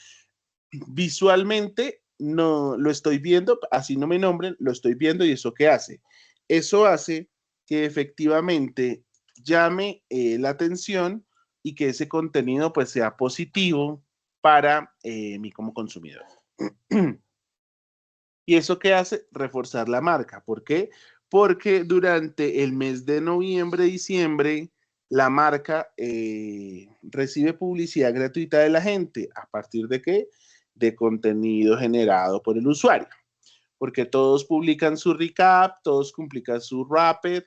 Visualmente no lo estoy viendo, así no me nombren, lo estoy viendo y eso qué hace. Eso hace que efectivamente llame la atención y que ese contenido pues sea positivo para mí como consumidor. ¿Y eso qué hace? Reforzar la marca. ¿Por qué? Porque durante el mes de noviembre, diciembre, la marca recibe publicidad gratuita de la gente. ¿A partir de qué? De contenido generado por el usuario. Porque todos publican su recap, todos publican su rapid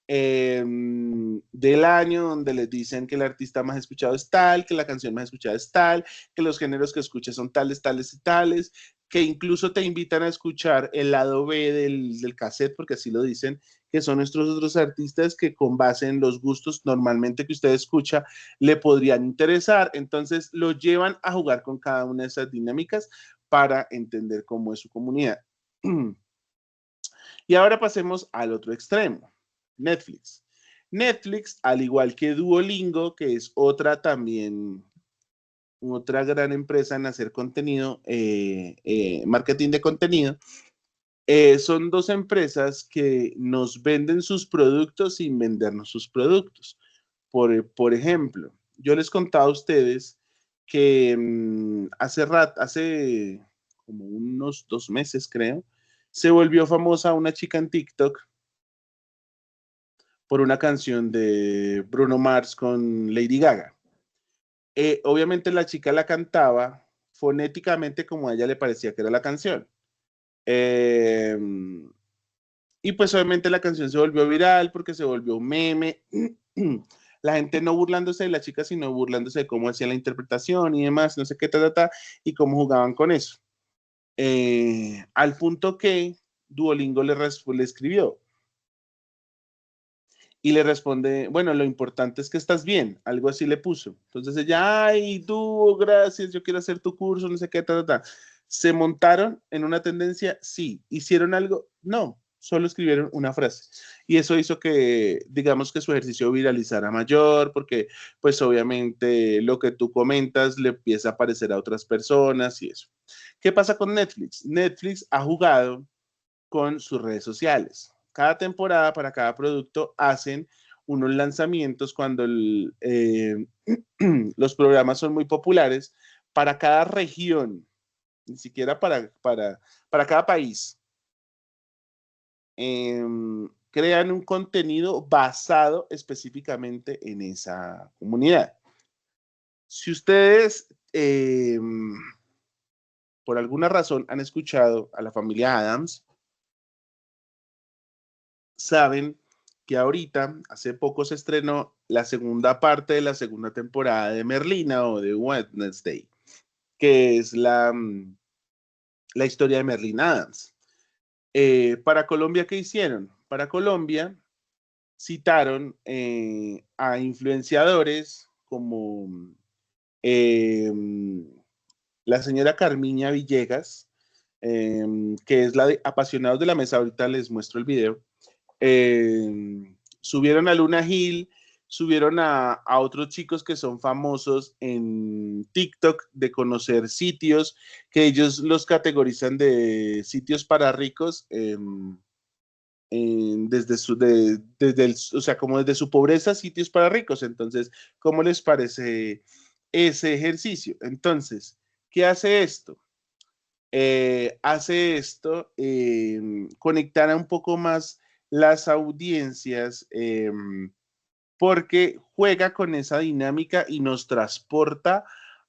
del año, donde les dicen que el artista más escuchado es tal, que la canción más escuchada es tal, que los géneros que escuchas son tales, tales y tales, que incluso te invitan a escuchar el lado B del cassette, porque así lo dicen, que son nuestros otros artistas que con base en los gustos normalmente que usted escucha le podrían interesar. Entonces lo llevan a jugar con cada una de esas dinámicas para entender cómo es su comunidad. Y ahora pasemos al otro extremo, Netflix. Netflix, al igual que Duolingo, que es otra también, otra gran empresa en hacer contenido, marketing de contenido, son dos empresas que nos venden sus productos sin vendernos sus productos. Por ejemplo, yo les contaba a ustedes que hace como unos 2 meses, creo, se volvió famosa una chica en TikTok por una canción de Bruno Mars con Lady Gaga. Obviamente la chica la cantaba fonéticamente como a ella le parecía que era la canción. Eh, y pues obviamente la canción se volvió viral porque se volvió un meme. La gente no burlándose de la chica, sino burlándose de cómo hacía la interpretación y demás, no sé qué, y cómo jugaban con eso. Al punto que Duolingo le escribió y le responde, bueno, lo importante es que estás bien, algo así le puso. Entonces ella, ay, tú, gracias, yo quiero hacer tu curso, no sé qué, ¿Se montaron en una tendencia? Sí. ¿Hicieron algo? No, solo escribieron una frase. Y eso hizo que, digamos que su ejercicio viralizara mayor, porque pues obviamente lo que tú comentas le empieza a aparecer a otras personas y eso. ¿Qué pasa con Netflix? Netflix ha jugado con sus redes sociales. Cada temporada para cada producto hacen unos lanzamientos cuando los programas son muy populares para cada región, ni siquiera para cada país. Crean un contenido basado específicamente en esa comunidad. Si ustedes por alguna razón han escuchado a la familia Adams, saben que ahorita, hace poco se estrenó la segunda parte de la segunda temporada de Merlina o de Wednesday, que es la historia de Merlin Adams. Para Colombia, ¿qué hicieron? Para Colombia citaron a influenciadores como eh, la señora Carmiña Villegas, que es la de Apasionados de la Mesa, ahorita les muestro el video. Subieron a Luna Hill, subieron a otros chicos que son famosos en TikTok de conocer sitios que ellos los categorizan de sitios para ricos. O sea, como desde su pobreza, sitios para ricos. Entonces, ¿cómo les parece ese ejercicio? Entonces, ¿qué hace esto? Hace esto conectar un poco más las audiencias porque juega con esa dinámica y nos transporta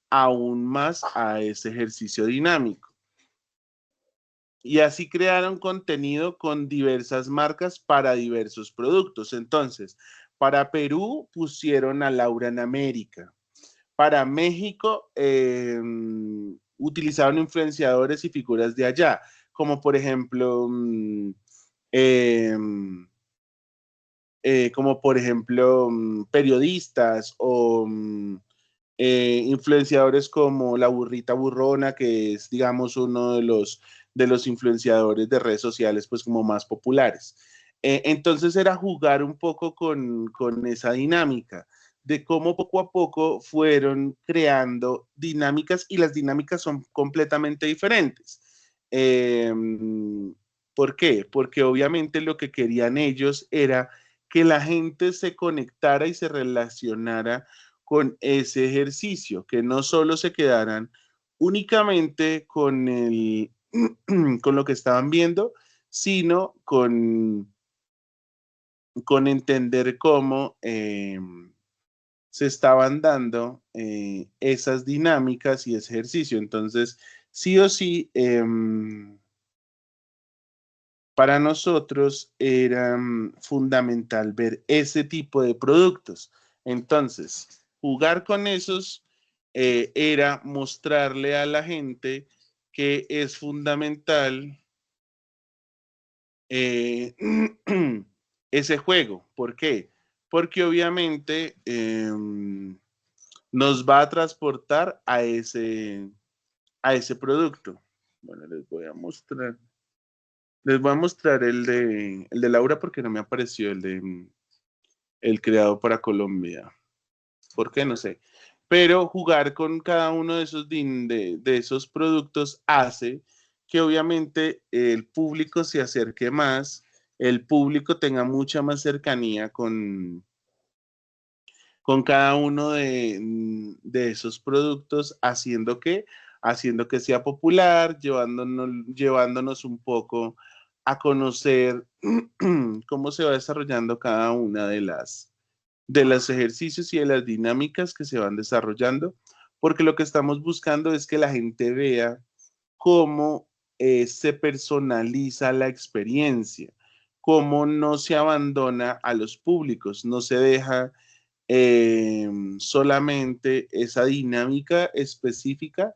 aún más a ese ejercicio dinámico. Y así crearon contenido con diversas marcas para diversos productos. Entonces, para Perú pusieron a Laura en América. Para México utilizaron influenciadores y figuras de allá, como por ejemplo, periodistas o influenciadores como la burrita burrona, que es, digamos, uno de los influenciadores de redes sociales, pues como más populares. Entonces era jugar un poco con esa dinámica de cómo poco a poco fueron creando dinámicas y las dinámicas son completamente diferentes. ¿Por qué? Porque obviamente lo que querían ellos era que la gente se conectara y se relacionara con ese ejercicio, que no solo se quedaran únicamente con con lo que estaban viendo, sino con entender cómo se estaban dando esas dinámicas y ese ejercicio. Entonces, sí o sí, para nosotros era fundamental ver ese tipo de productos. Entonces, jugar con esos era mostrarle a la gente que es fundamental ese juego. ¿Por qué? Porque obviamente nos va a transportar a ese producto. Bueno, les voy a mostrar el de Laura porque no me apareció el creado para Colombia. ¿Por qué? No sé. Pero jugar con cada uno de de esos productos hace que obviamente el público se acerque más, el público tenga mucha más cercanía con cada uno de esos productos, haciendo que sea popular, llevándonos un poco a conocer cómo se va desarrollando cada una de los ejercicios y de las dinámicas que se van desarrollando, porque lo que estamos buscando es que la gente vea cómo se personaliza la experiencia, cómo no se abandona a los públicos, no se deja solamente esa dinámica específica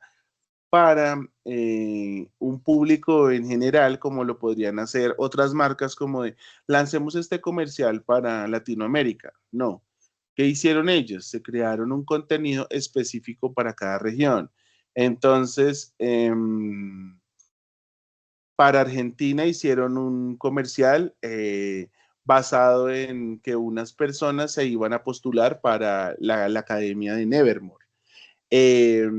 para un público en general, como lo podrían hacer otras marcas, como de lancemos este comercial para Latinoamérica. No. ¿Qué hicieron ellos? Se crearon un contenido específico para cada región. Entonces, para Argentina hicieron un comercial basado en que unas personas se iban a postular para la academia de Nevermore. Eh,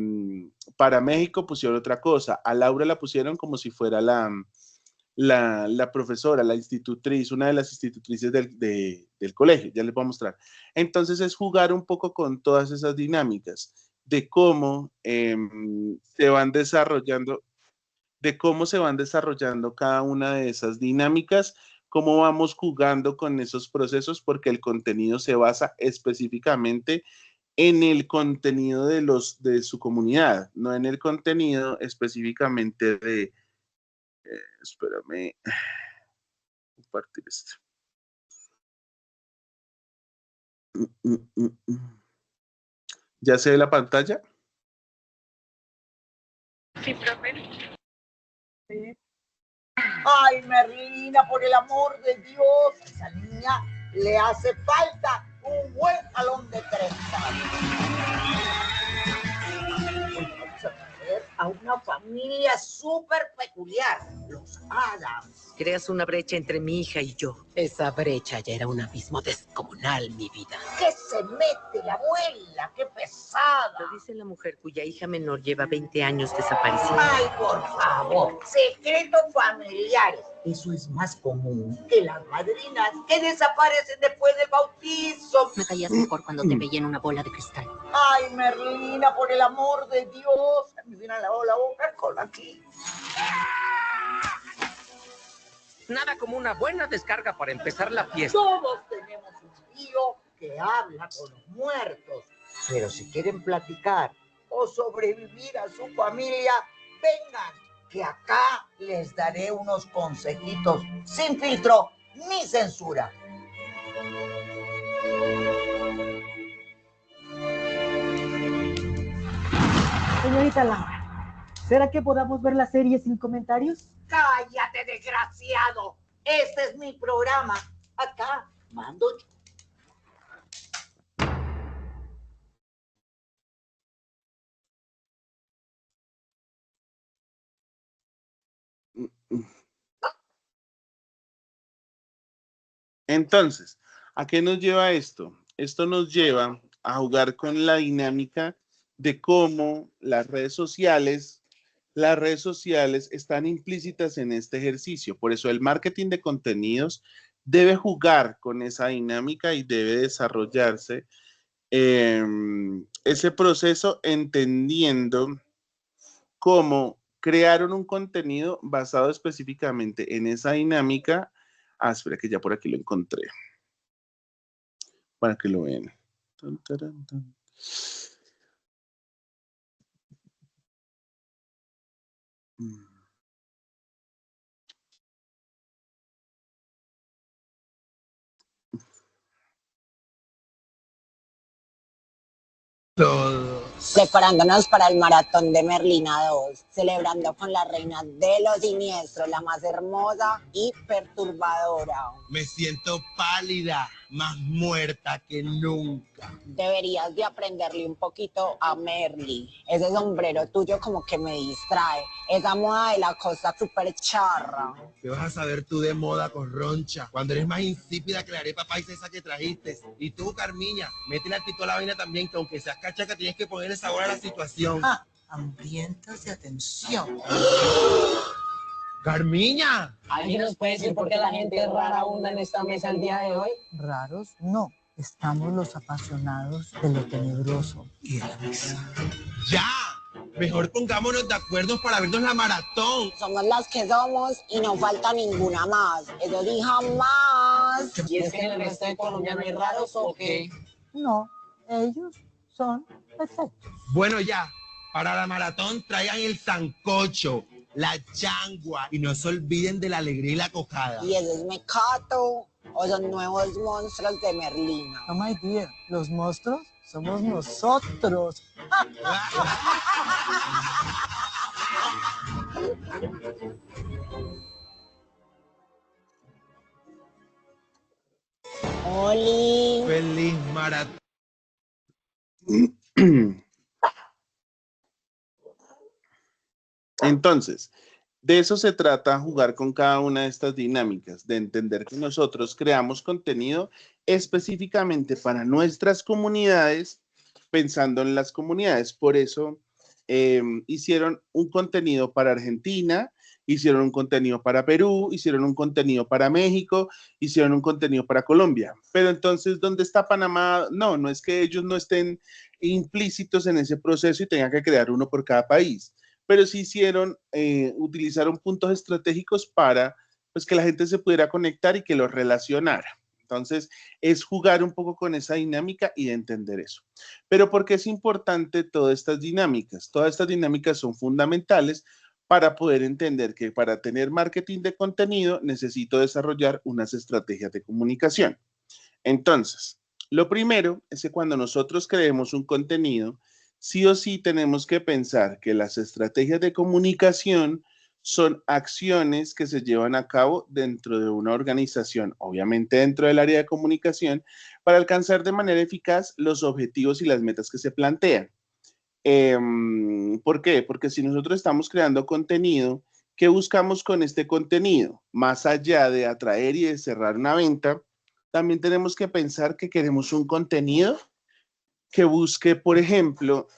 para México pusieron otra cosa. A Laura la pusieron como si fuera la profesora, la institutriz, una de las institutrices del colegio. Ya les voy a mostrar. Entonces es jugar un poco con todas esas dinámicas de cómo se van desarrollando, de cómo se van desarrollando cada una de esas dinámicas, cómo vamos jugando con esos procesos, porque el contenido se basa específicamente en el contenido de su comunidad, no en el contenido específicamente espérame, compartir esto. ¿Ya se ve la pantalla? Sí, profe. Sí. Ay, Merlina, por el amor de Dios, a esa niña le hace falta un buen jalón de 30. Vamos a ver a una familia súper peculiar, los Adams. Creas una brecha entre mi hija y yo. Esa brecha ya era un abismo descomunal, mi vida. ¿Qué se mete la abuela? ¡Qué pesada! Lo dice la mujer cuya hija menor lleva 20 años desaparecida. Ay, por favor, secretos familiares. Eso es más común que las madrinas que desaparecen después del bautizo. Me caías mejor cuando te veía en una bola de cristal. Ay, Merlina, por el amor de Dios. Me viene a lavar la boca con aquí. Nada como una buena descarga para empezar la fiesta. Todos tenemos un tío que habla con los muertos. Pero si quieren platicar o sobrevivir a su familia, vengan, que acá les daré unos consejitos sin filtro ni censura. Señorita Laura, ¿será que podamos ver la serie sin comentarios? ¡Cállate, desgraciado! Este es mi programa. Acá mando yo. Entonces, ¿a qué nos lleva esto? Esto nos lleva a jugar con la dinámica de cómo las redes sociales están implícitas en este ejercicio. Por eso el marketing de contenidos debe jugar con esa dinámica y debe desarrollarse ese proceso entendiendo cómo crearon un contenido basado específicamente en esa dinámica. Ah, espera que ya por aquí lo encontré. Para que lo vean. Tan, taran, tan. Preparándonos para el maratón de Merlina 2, celebrando con la reina de los siniestros, la más hermosa y perturbadora. Me siento pálida, más muerta que nunca. Deberías de aprenderle un poquito a Merly. Ese sombrero tuyo como que me distrae. Esa moda de la costa súper charra. ¿Qué vas a saber tú de moda con roncha? Cuando eres más insípida que la arepa paisa esa que trajiste. Y tú, Carmiña, métele al pito a la vaina también, que aunque seas cachaca, tienes que ponerle sabor a la situación. Hambrientas de atención. ¡Carmiña! ¿Alguien nos puede decir por qué la gente rara abunda en esta mesa el día de hoy? Raros, no. Estamos los apasionados de lo tenebroso y de la misa. ¡Ya! Mejor pongámonos de acuerdo para vernos la maratón. Somos las que somos y no falta ninguna más. Eso sí, jamás. ¿Y es que en el resto de Colombia no hay raros o qué? No, ellos son perfectos. Bueno, ya. Para la maratón traigan el sancocho, la changua y no se olviden de la alegría y la cocada. ¿Y ese es mecato o son nuevos monstruos de Merlina? Oh my dear, los monstruos somos nosotros. ¡Oli! ¡Feliz maratón! Entonces, de eso se trata, jugar con cada una de estas dinámicas, de entender que nosotros creamos contenido específicamente para nuestras comunidades, pensando en las comunidades. Por eso hicieron un contenido para Argentina, hicieron un contenido para Perú, hicieron un contenido para México, hicieron un contenido para Colombia. Pero entonces, ¿dónde está Panamá? No, no es que ellos no estén implícitos en ese proceso y tengan que crear uno por cada país, pero sí utilizaron puntos estratégicos para pues, que la gente se pudiera conectar y que los relacionara. Entonces, es jugar un poco con esa dinámica y entender eso. Pero ¿por qué es importante todas estas dinámicas? Todas estas dinámicas son fundamentales para poder entender que para tener marketing de contenido necesito desarrollar unas estrategias de comunicación. Entonces, lo primero es que cuando nosotros creemos un contenido, sí o sí tenemos que pensar que las estrategias de comunicación son acciones que se llevan a cabo dentro de una organización, obviamente dentro del área de comunicación, para alcanzar de manera eficaz los objetivos y las metas que se plantean. ¿Por qué? Porque si nosotros estamos creando contenido, ¿qué buscamos con este contenido? Más allá de atraer y de cerrar una venta, también tenemos que pensar que queremos un contenido que busque, por ejemplo,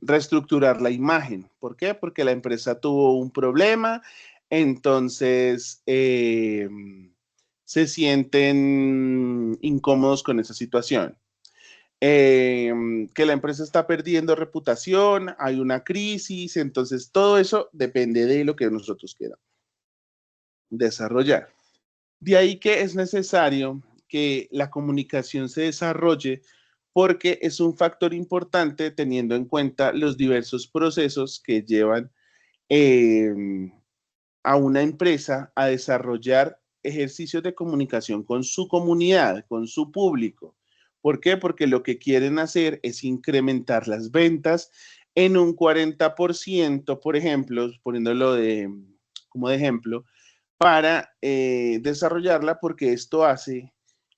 reestructurar la imagen. ¿Por qué? Porque la empresa tuvo un problema, entonces se sienten incómodos con esa situación. Que la empresa está perdiendo reputación, hay una crisis, entonces todo eso depende de lo que nosotros queramos desarrollar. De ahí que es necesario que la comunicación se desarrolle porque es un factor importante teniendo en cuenta los diversos procesos que llevan a una empresa a desarrollar ejercicios de comunicación con su comunidad, con su público. ¿Por qué? Porque lo que quieren hacer es incrementar las ventas en un 40%, por ejemplo, poniéndolo como de ejemplo, para desarrollarla, porque esto hace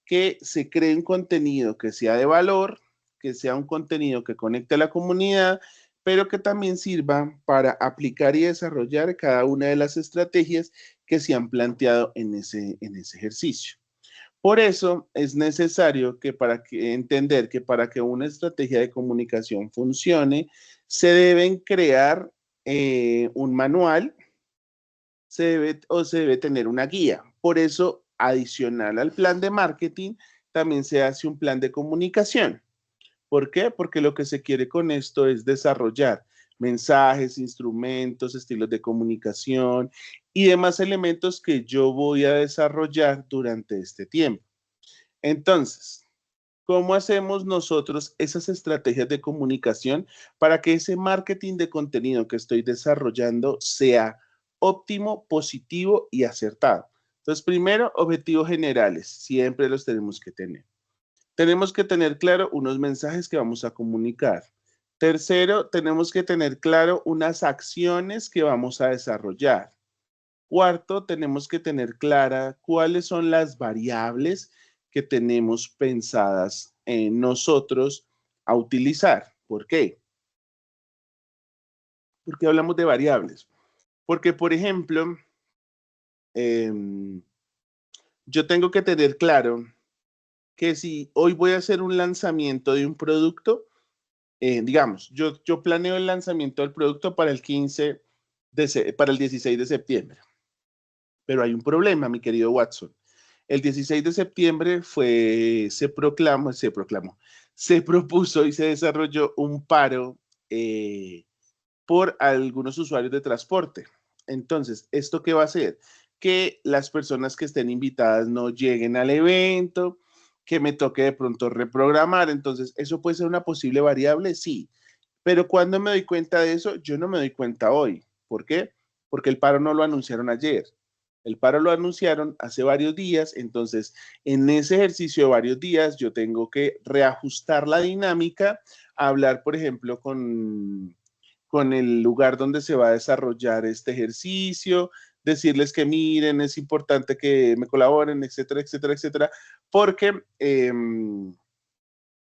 que se cree un contenido que sea de valor, que sea un contenido que conecte a la comunidad, pero que también sirva para aplicar y desarrollar cada una de las estrategias que se han planteado en ese ejercicio. Por eso es necesario entender que para que una estrategia de comunicación funcione, se deben crear un manual, se debe tener una guía. Por eso, adicional al plan de marketing, también se hace un plan de comunicación. ¿Por qué? Porque lo que se quiere con esto es desarrollar mensajes, instrumentos, estilos de comunicación y demás elementos que yo voy a desarrollar durante este tiempo. Entonces, ¿cómo hacemos nosotros esas estrategias de comunicación para que ese marketing de contenido que estoy desarrollando sea óptimo, positivo y acertado? Entonces, primero, objetivos generales, siempre los tenemos que tener. Tenemos que tener claro unos mensajes que vamos a comunicar. Tercero, tenemos que tener claro unas acciones que vamos a desarrollar. Cuarto, tenemos que tener clara cuáles son las variables que tenemos pensadas en nosotros a utilizar. ¿Por qué? ¿Por qué hablamos de variables? Porque, por ejemplo, yo tengo que tener claro que si hoy voy a hacer un lanzamiento de un producto, digamos, yo planeo el lanzamiento del producto para el 16 de septiembre. Pero hay un problema, mi querido Watson. El 16 de septiembre se propuso y se desarrolló un paro por algunos usuarios de transporte. Entonces, ¿esto qué va a hacer? Que las personas que estén invitadas no lleguen al evento, que me toque de pronto reprogramar. Entonces, ¿eso puede ser una posible variable? Sí. Pero cuando me doy cuenta de eso, yo no me doy cuenta hoy. ¿Por qué? Porque el paro no lo anunciaron ayer. El paro lo anunciaron hace varios días, entonces en ese ejercicio de varios días yo tengo que reajustar la dinámica, hablar, por ejemplo, con el lugar donde se va a desarrollar este ejercicio, decirles que miren, es importante que me colaboren, etcétera, etcétera, etcétera, porque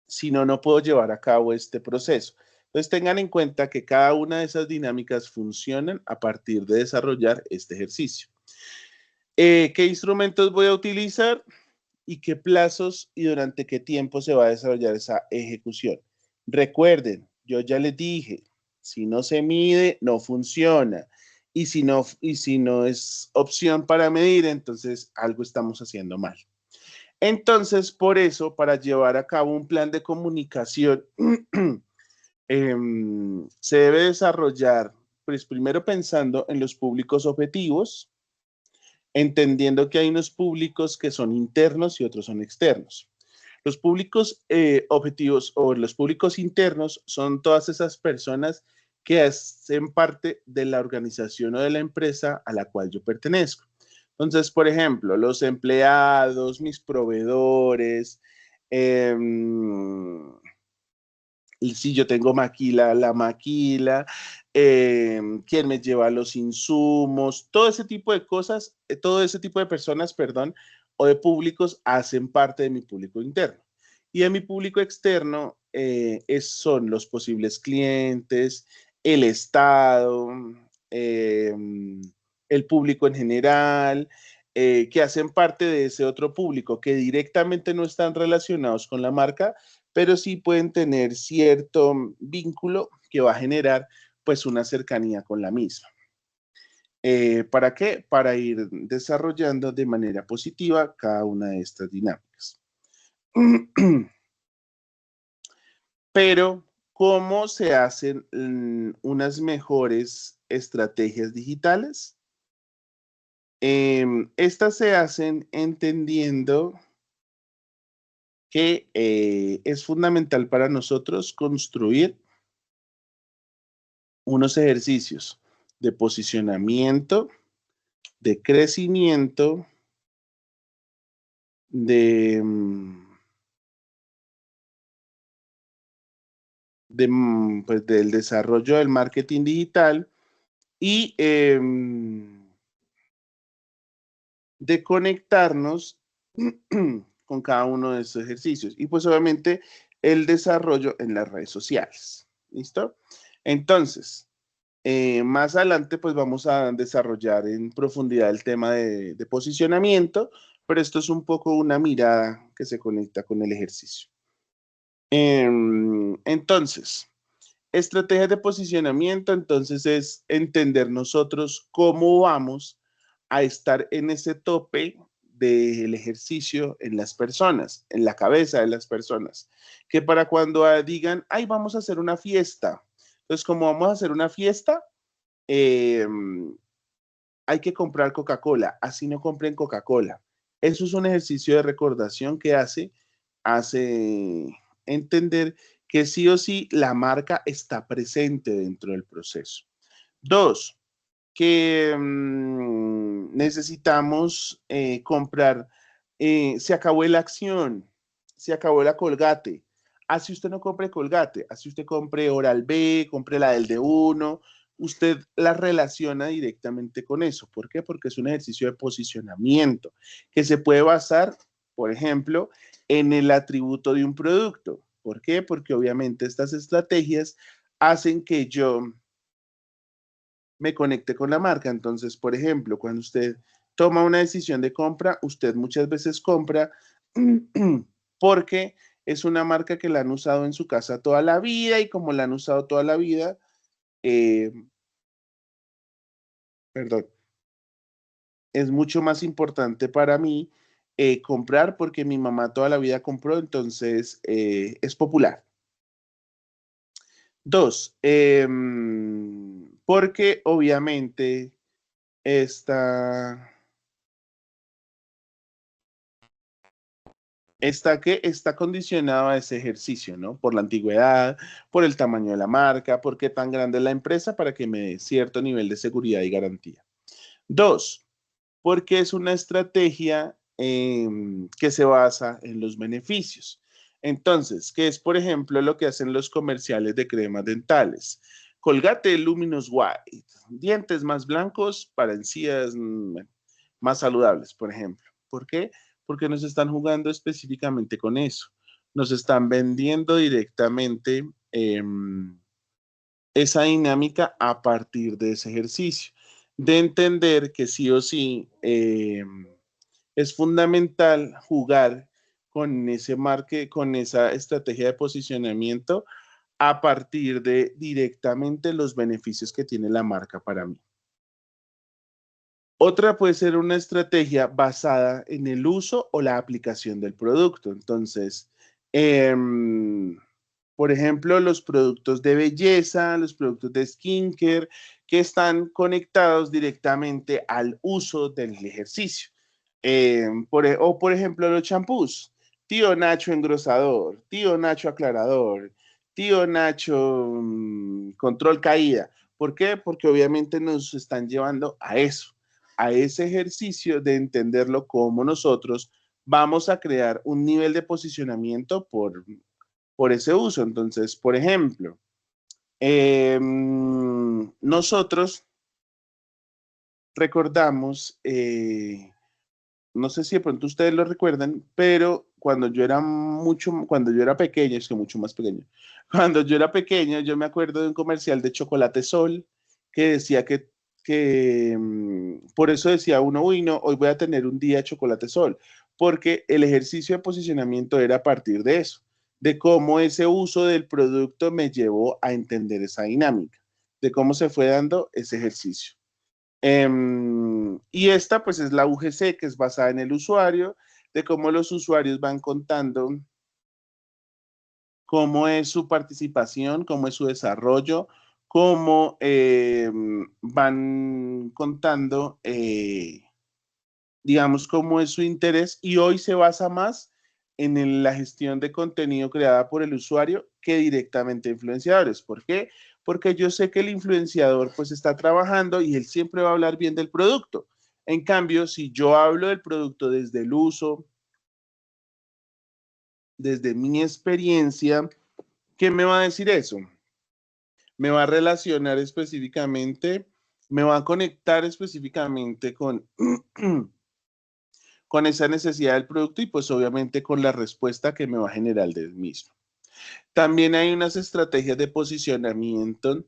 si no, no puedo llevar a cabo este proceso. Entonces tengan en cuenta que cada una de esas dinámicas funcionan a partir de desarrollar este ejercicio. ¿Qué instrumentos voy a utilizar y qué plazos y durante qué tiempo se va a desarrollar esa ejecución? Recuerden, yo ya les dije, si no se mide, no funciona. Y si no es opción para medir, entonces algo estamos haciendo mal. Entonces, por eso, para llevar a cabo un plan de comunicación, se debe desarrollar, pues primero pensando en los públicos objetivos, entendiendo que hay unos públicos que son internos y otros son externos. Los públicos objetivos o los públicos internos son todas esas personas que hacen parte de la organización o de la empresa a la cual yo pertenezco. Entonces, por ejemplo, los empleados, mis proveedores, si yo tengo maquila, la maquila, quién me lleva los insumos, todo ese tipo de cosas, todo ese tipo de personas, perdón, o de públicos hacen parte de mi público interno. Y de mi público externo son los posibles clientes, el Estado, el público en general, que hacen parte de ese otro público que directamente no están relacionados con la marca, pero sí pueden tener cierto vínculo que va a generar pues una cercanía con la misma. ¿Para qué? Para ir desarrollando de manera positiva cada una de estas dinámicas. Pero, ¿cómo se hacen unas mejores estrategias digitales? Estas se hacen entendiendo que es fundamental para nosotros construir unos ejercicios de posicionamiento, de crecimiento, pues, del desarrollo del marketing digital y de conectarnos con cada uno de estos ejercicios. Y pues obviamente el desarrollo en las redes sociales. ¿Listo? Entonces, más adelante pues vamos a desarrollar en profundidad el tema de posicionamiento, pero esto es un poco una mirada que se conecta con el ejercicio. Entonces, estrategias de posicionamiento, entonces es entender nosotros cómo vamos a estar en ese tope del ejercicio en las personas, en la cabeza de las personas, que para cuando digan, ay, vamos a hacer una fiesta. Entonces, como vamos a hacer una fiesta, hay que comprar Coca-Cola, así no compren Coca-Cola. Eso es un ejercicio de recordación que hace entender que sí o sí la marca está presente dentro del proceso. 2, que necesitamos comprar, se acabó la acción, se acabó la Colgate. Así usted no compre Colgate, así usted compre Oral-B, compre la del D1, usted la relaciona directamente con eso. ¿Por qué? Porque es un ejercicio de posicionamiento que se puede basar, por ejemplo, en el atributo de un producto. ¿Por qué? Porque obviamente estas estrategias hacen que yo me conecte con la marca. Entonces, por ejemplo, cuando usted toma una decisión de compra, usted muchas veces compra porque es una marca que la han usado en su casa toda la vida y como la han usado toda la vida, perdón, es mucho más importante para mí comprar porque mi mamá toda la vida compró, entonces es popular. 2, porque obviamente está condicionado a ese ejercicio, ¿no? Por la antigüedad, por el tamaño de la marca, por qué tan grande es la empresa para que me dé cierto nivel de seguridad y garantía. 2, porque es una estrategia que se basa en los beneficios. Entonces, ¿qué es, por ejemplo, lo que hacen los comerciales de cremas dentales? Colgate Luminous White, dientes más blancos para encías más saludables, por ejemplo. ¿Por qué? Porque nos están jugando específicamente con eso. Nos están vendiendo directamente esa dinámica a partir de ese ejercicio, de entender que sí o sí es fundamental jugar con con esa estrategia de posicionamiento a partir de directamente los beneficios que tiene la marca para mí. Otra puede ser una estrategia basada en el uso o la aplicación del producto. Entonces, por ejemplo, los productos de belleza, los productos de skincare, que están conectados directamente al uso del ejercicio. O por ejemplo, los champús. Tío Nacho engrosador, tío Nacho aclarador, tío Nacho control caída. ¿Por qué? Porque obviamente nos están llevando a eso, a ese ejercicio de entenderlo como nosotros vamos a crear un nivel de posicionamiento por ese uso. Entonces, por ejemplo, nosotros recordamos no sé si de pronto ustedes lo recuerdan, pero cuando yo era pequeño, es que mucho más pequeño, cuando yo era pequeño, yo me acuerdo de un comercial de Chocolate Sol que decía que por eso decía uno, uy, no, hoy voy a tener un día de Chocolate Sol, porque el ejercicio de posicionamiento era a partir de eso, de cómo ese uso del producto me llevó a entender esa dinámica, de cómo se fue dando ese ejercicio. Y esta pues es la UGC, que es basada en el usuario, de cómo los usuarios van contando cómo es su participación, cómo es su desarrollo, cómo van contando, digamos, cómo es su interés, y hoy se basa más en la gestión de contenido creada por el usuario que directamente influenciadores. ¿Por qué? Porque yo sé que el influenciador pues está trabajando y él siempre va a hablar bien del producto. En cambio, si yo hablo del producto desde el uso, desde mi experiencia, ¿qué me va a decir eso? Me va a relacionar específicamente, me va a conectar específicamente con esa necesidad del producto y pues obviamente con la respuesta que me va a generar del mismo. También hay unas estrategias de posicionamiento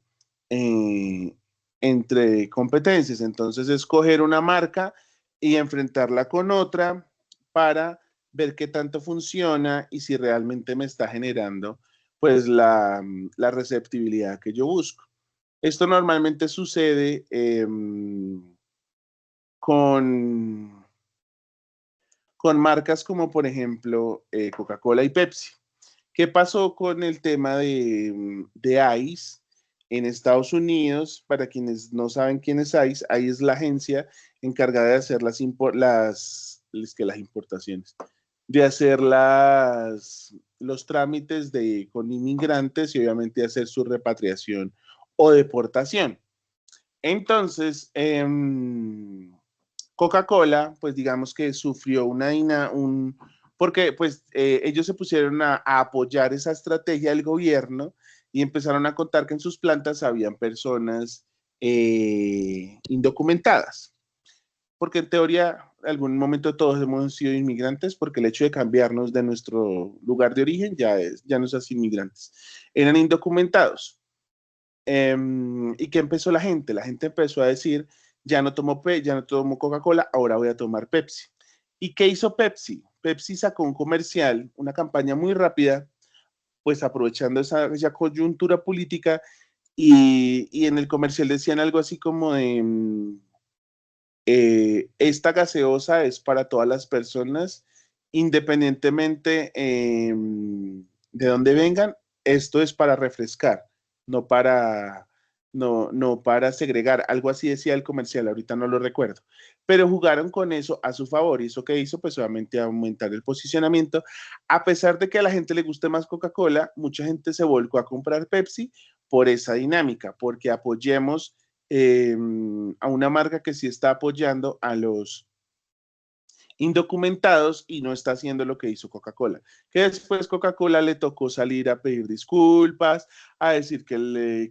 eh, entre competencias. Entonces, escoger una marca y enfrentarla con otra para ver qué tanto funciona y si realmente me está generando pues la receptibilidad que yo busco. Esto normalmente sucede con, con marcas como por ejemplo Coca-Cola y Pepsi. ¿Qué pasó con el tema de ICE en Estados Unidos? Para quienes no saben quién es ICE, ICE es la agencia encargada de hacer las importaciones, de hacer los trámites con inmigrantes y obviamente hacer su repatriación o deportación. Entonces, Coca-Cola, pues digamos que sufrió porque pues ellos se pusieron a apoyar esa estrategia del gobierno y empezaron a contar que en sus plantas habían personas indocumentadas. Porque en teoría, en algún momento todos hemos sido inmigrantes, porque el hecho de cambiarnos de nuestro lugar de origen ya no es así inmigrantes. Eran indocumentados. ¿Y qué empezó la gente? La gente empezó a decir, ya no tomo Coca-Cola, ahora voy a tomar Pepsi. ¿Y qué hizo Pepsi? Pepsi sacó un comercial, una campaña muy rápida, pues aprovechando esa coyuntura política, y en el comercial decían algo así como de, esta gaseosa es para todas las personas, independientemente de dónde vengan, esto es para refrescar, no para, no para segregar. Algo así decía el comercial, ahorita no lo recuerdo. Pero jugaron con eso a su favor, y eso que hizo, pues obviamente aumentar el posicionamiento. A pesar de que a la gente le guste más Coca-Cola, mucha gente se volcó a comprar Pepsi por esa dinámica, porque apoyemos a una marca que sí está apoyando a los indocumentados y no está haciendo lo que hizo Coca-Cola. Que después Coca-Cola le tocó salir a pedir disculpas, a decir que le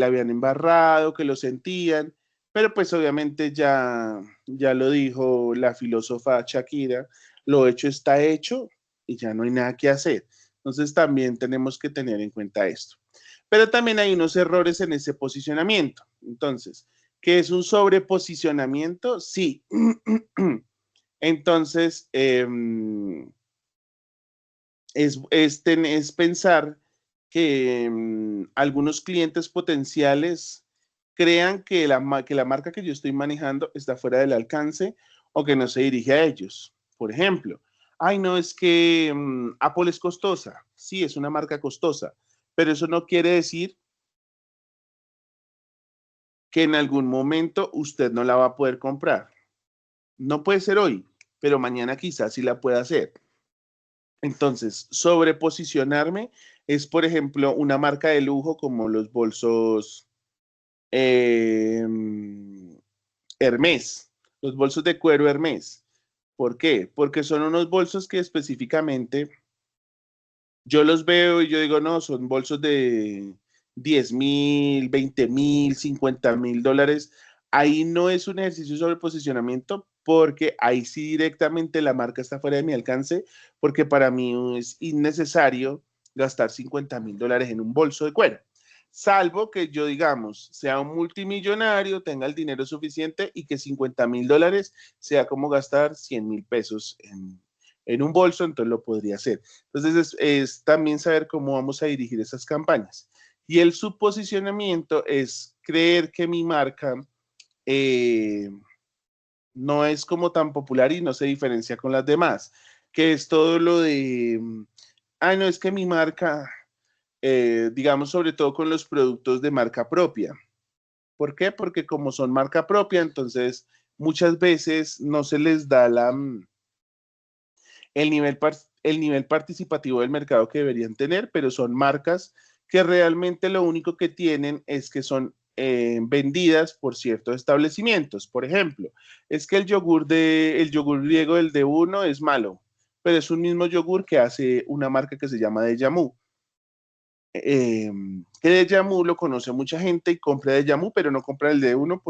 habían embarrado, que lo sentían, pero pues obviamente ya lo dijo la filósofa Shakira, lo hecho está hecho y ya no hay nada que hacer. Entonces también tenemos que tener en cuenta esto. Pero también hay unos errores en ese posicionamiento. Entonces, ¿qué es un sobreposicionamiento? Sí. Entonces, es pensar que algunos clientes potenciales crean que la marca que yo estoy manejando está fuera del alcance o que no se dirige a ellos. Por ejemplo, ay, no, es que Apple es costosa. Sí, es una marca costosa, pero eso no quiere decir que en algún momento usted no la va a poder comprar. No puede ser hoy, pero mañana quizás sí la pueda hacer. Entonces, sobreposicionarme es, por ejemplo, una marca de lujo como los bolsos Hermès, los bolsos de cuero Hermès. ¿Por qué? Porque son unos bolsos que específicamente yo los veo y yo digo, no, son bolsos de 10,000, 20,000, $50,000 Ahí no es un ejercicio sobre posicionamiento porque ahí sí directamente la marca está fuera de mi alcance, porque para mí es innecesario gastar $50,000 en un bolso de cuero. Salvo que yo, digamos, sea un multimillonario, tenga el dinero suficiente y que $50,000 sea como gastar 100,000 pesos en un bolso, entonces lo podría hacer. Entonces es también saber cómo vamos a dirigir esas campañas. Y el subposicionamiento es creer que mi marca no es como tan popular y no se diferencia con las demás, que es todo lo de, no, es que mi marca, digamos, sobre todo con los productos de marca propia. ¿Por qué? Porque como son marca propia, entonces muchas veces no se les da el nivel participativo del mercado que deberían tener, pero son marcas que realmente lo único que tienen es que son vendidas por ciertos establecimientos. Por ejemplo, es que el yogur griego del D1 es malo, pero es un mismo yogur que hace una marca que se llama Dejamu. Que Dejamu lo conoce mucha gente y compra Dejamu, pero no compra el D1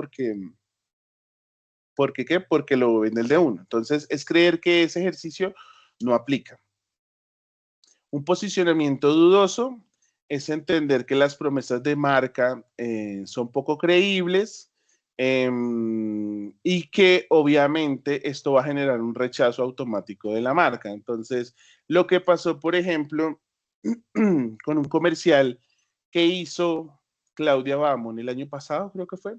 porque lo vende el D1. Entonces, es creer que ese ejercicio no aplica. Un posicionamiento dudoso es entender que las promesas de marca son poco creíbles y que obviamente esto va a generar un rechazo automático de la marca. Entonces, lo que pasó, por ejemplo, con un comercial que hizo Claudia Bamón el año pasado, creo que fue,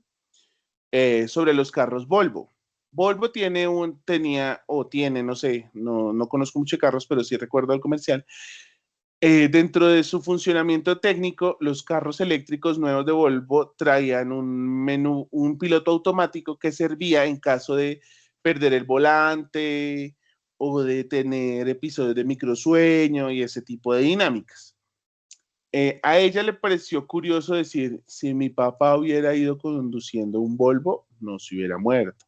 sobre los carros Volvo. Volvo tiene, no sé, no conozco mucho carros, pero sí recuerdo el comercial. Dentro de su funcionamiento técnico, los carros eléctricos nuevos de Volvo traían un piloto automático que servía en caso de perder el volante o de tener episodios de microsueño y ese tipo de dinámicas. A ella le pareció curioso decir, si mi papá hubiera ido conduciendo un Volvo, no se hubiera muerto.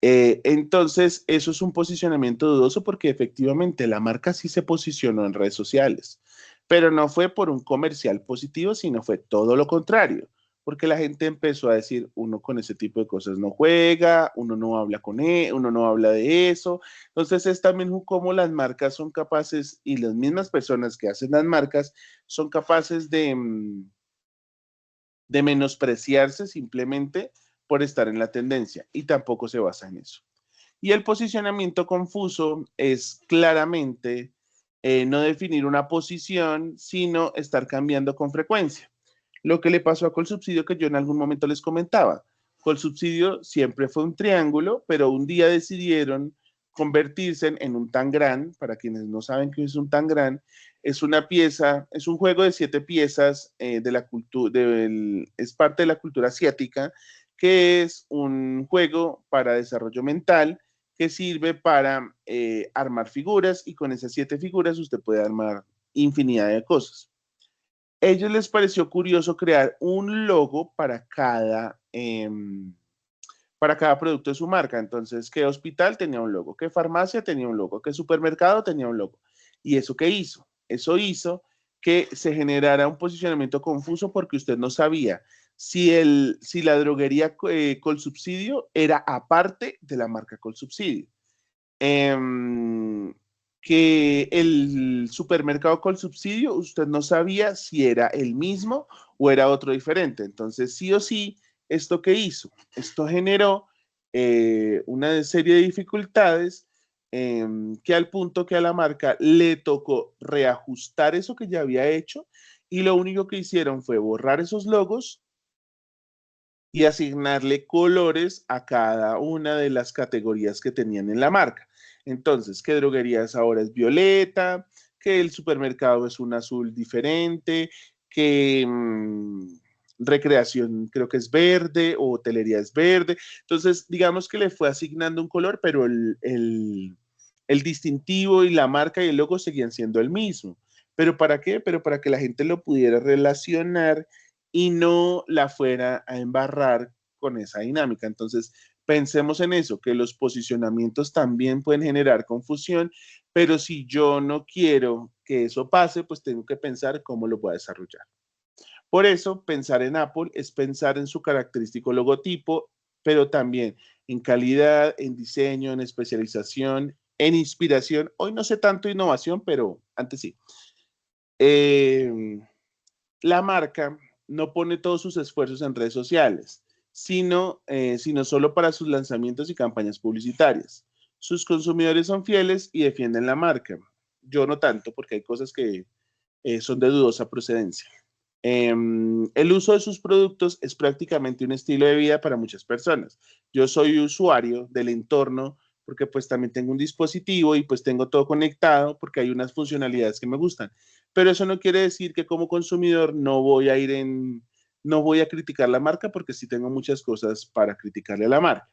Entonces, eso es un posicionamiento dudoso porque efectivamente la marca sí se posicionó en redes sociales, pero no fue por un comercial positivo, sino fue todo lo contrario, porque la gente empezó a decir, uno con ese tipo de cosas no juega, uno no habla con él, uno no habla de eso. Entonces, es también como las marcas son capaces y las mismas personas que hacen las marcas son capaces de menospreciarse simplemente por estar en la tendencia y tampoco se basa en eso. Y el posicionamiento confuso es claramente no definir una posición, sino estar cambiando con frecuencia. Lo que le pasó a Colsubsidio que yo en algún momento les comentaba. Colsubsidio siempre fue un triángulo, pero un día decidieron convertirse en un tangram. Para quienes no saben qué es un tangram, es una pieza, es un juego de 7 piezas de la cultura, es parte de la cultura asiática, que es un juego para desarrollo mental que sirve para armar figuras y con esas 7 figuras usted puede armar infinidad de cosas. A ellos les pareció curioso crear un logo para cada producto de su marca. Entonces, ¿qué hospital tenía un logo? ¿Qué farmacia tenía un logo? ¿Qué supermercado tenía un logo? ¿Y eso qué hizo? Eso hizo que se generara un posicionamiento confuso porque usted no sabía si la droguería Colsubsidio era aparte de la marca Colsubsidio. Que el supermercado Colsubsidio, usted no sabía si era el mismo o era otro diferente. Entonces, sí o sí, ¿esto qué hizo? Esto generó una serie de dificultades que al punto que a la marca le tocó reajustar eso que ya había hecho y lo único que hicieron fue borrar esos logos y asignarle colores a cada una de las categorías que tenían en la marca. Entonces, ¿qué droguerías ahora es violeta? Que el supermercado es un azul diferente, que recreación creo que es verde o hotelería es verde. Entonces, digamos que le fue asignando un color, pero el distintivo y la marca y el logo seguían siendo el mismo. ¿Pero para qué? Pero para que la gente lo pudiera relacionar y no la fuera a embarrar con esa dinámica. Entonces, pensemos en eso, que los posicionamientos también pueden generar confusión, pero si yo no quiero que eso pase, pues tengo que pensar cómo lo voy a desarrollar. Por eso, pensar en Apple es pensar en su característico logotipo, pero también en calidad, en diseño, en especialización, en inspiración. Hoy no sé tanto innovación, pero antes sí. La marca no pone todos sus esfuerzos en redes sociales, sino solo para sus lanzamientos y campañas publicitarias. Sus consumidores son fieles y defienden la marca. Yo no tanto, porque hay cosas que son de dudosa procedencia. El uso de sus productos es prácticamente un estilo de vida para muchas personas. Yo soy usuario del entorno porque pues también tengo un dispositivo y pues tengo todo conectado porque hay unas funcionalidades que me gustan. Pero eso no quiere decir que como consumidor no voy a criticar la marca porque sí tengo muchas cosas para criticarle a la marca.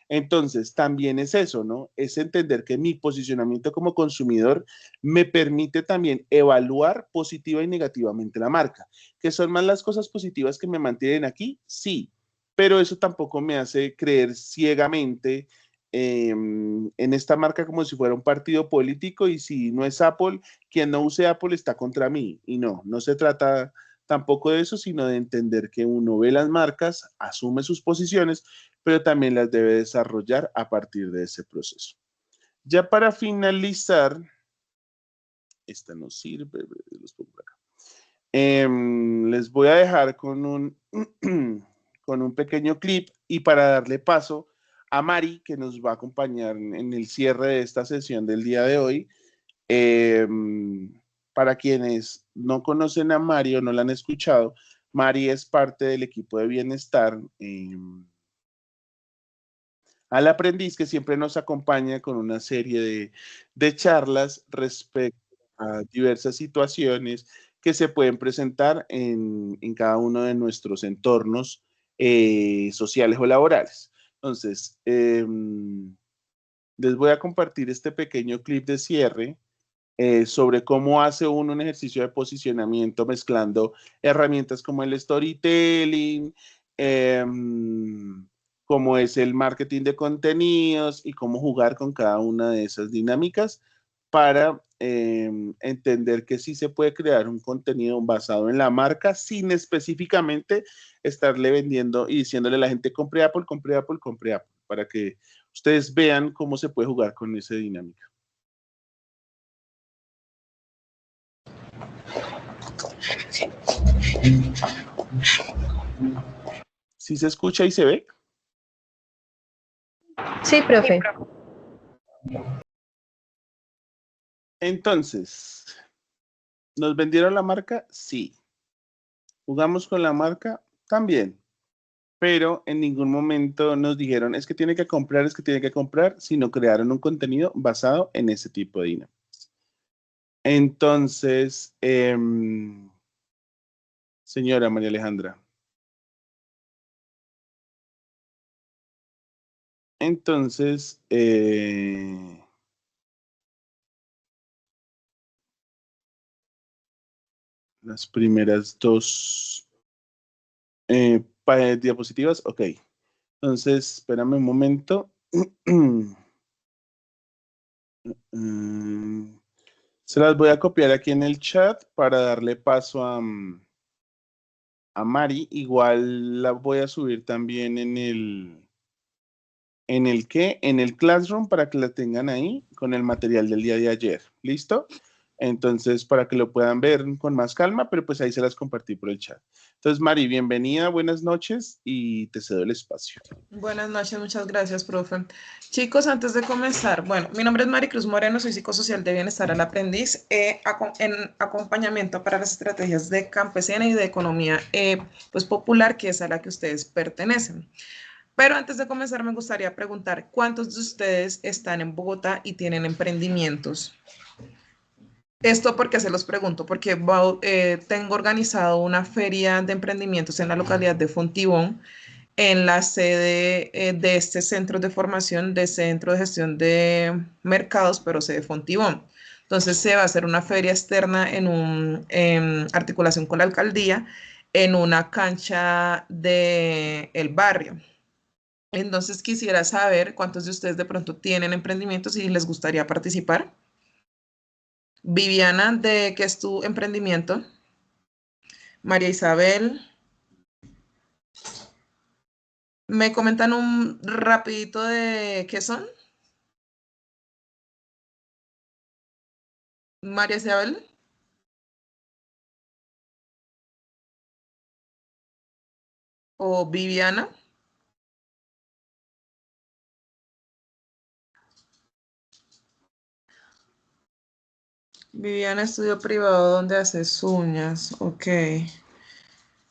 Entonces, también es eso, ¿no? Es entender que mi posicionamiento como consumidor me permite también evaluar positiva y negativamente la marca. ¿Que son más las cosas positivas que me mantienen aquí? Sí, pero eso tampoco me hace creer ciegamente en esta marca como si fuera un partido político y si no es Apple, quien no use Apple está contra mí. Y no se trata tampoco de eso, sino de entender que uno ve las marcas, asume sus posiciones, pero también las debe desarrollar a partir de ese proceso. Ya para finalizar, esta no sirve, los pongo acá. Les voy a dejar con un pequeño clip y para darle paso a Mari, que nos va a acompañar en el cierre de esta sesión del día de hoy. Para quienes no conocen a Mari o no la han escuchado, Mari es parte del equipo de bienestar al aprendiz que siempre nos acompaña con una serie de charlas respecto a diversas situaciones que se pueden presentar en cada uno de nuestros entornos sociales o laborales. Entonces, les voy a compartir este pequeño clip de cierre sobre cómo hace uno un ejercicio de posicionamiento mezclando herramientas como el storytelling, cómo es el marketing de contenidos y cómo jugar con cada una de esas dinámicas para entender que sí se puede crear un contenido basado en la marca sin específicamente estarle vendiendo y diciéndole a la gente compre Apple, compre Apple, compre Apple, para que ustedes vean cómo se puede jugar con esa dinámica. ¿Sí se escucha y se ve? Sí, profe. Entonces, ¿nos vendieron la marca? Sí. ¿Jugamos con la marca? También. Pero en ningún momento nos dijeron, es que tiene que comprar, sino crearon un contenido basado en ese tipo de dinámicas. Entonces, señora María Alejandra. Entonces, las primeras dos diapositivas, ok. Entonces, espérame un momento. Se las voy a copiar aquí en el chat para darle paso a Mari. Igual la voy a subir también en el Classroom para que la tengan ahí con el material del día de ayer. ¿Listo? Entonces, para que lo puedan ver con más calma, pero pues ahí se las compartí por el chat. Entonces, Mari, bienvenida, buenas noches y te cedo el espacio. Buenas noches, muchas gracias, profe. Chicos, antes de comenzar, bueno, mi nombre es Maricruz Moreno, soy psicosocial de bienestar al aprendiz, en acompañamiento para las estrategias de campesina y de economía pues popular, que es a la que ustedes pertenecen. Pero antes de comenzar, me gustaría preguntar, ¿cuántos de ustedes están en Bogotá y tienen emprendimientos? Esto porque se los pregunto, porque tengo organizado una feria de emprendimientos en la localidad de Fontibón, en la sede de este centro de formación, de Centro de Gestión de Mercados, pero sede Fontibón. Entonces se va a hacer una feria externa en articulación con la alcaldía, en una cancha del barrio. Entonces quisiera saber cuántos de ustedes de pronto tienen emprendimientos y les gustaría participar. Viviana, ¿de qué es tu emprendimiento? María Isabel. ¿Me comentan un rapidito de qué son? María Isabel. O Viviana. Viviana, estudio privado donde haces uñas. Ok.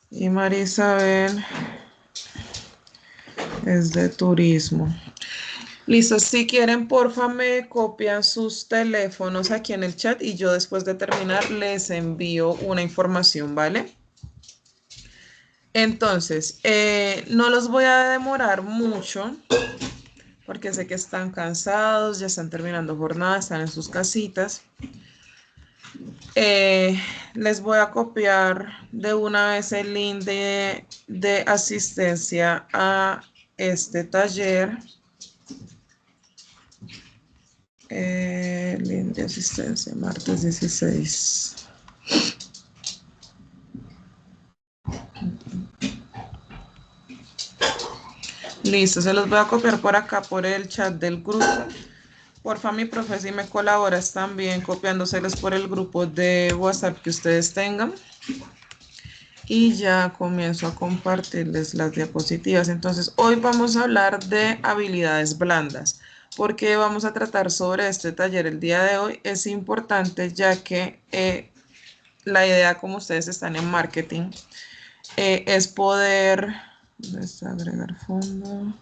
Y María Isabel es de turismo. Listo, si quieren, porfa, me copian sus teléfonos aquí en el chat y yo después de terminar les envío una información, ¿vale? Entonces, no los voy a demorar mucho porque sé que están cansados, ya están terminando jornada, están en sus casitas. Les voy a copiar de una vez el link de asistencia a este taller. Link de asistencia, martes 16. Listo, se los voy a copiar por acá por el chat del grupo. Porfa, mi profe, si me colaboras también copiándoselos por el grupo de WhatsApp que ustedes tengan. Y ya comienzo a compartirles las diapositivas. Entonces, hoy vamos a hablar de habilidades blandas. ¿Por qué vamos a tratar sobre este taller el día de hoy? Es importante ya que la idea, como ustedes están en marketing, es poder... agregar fondo.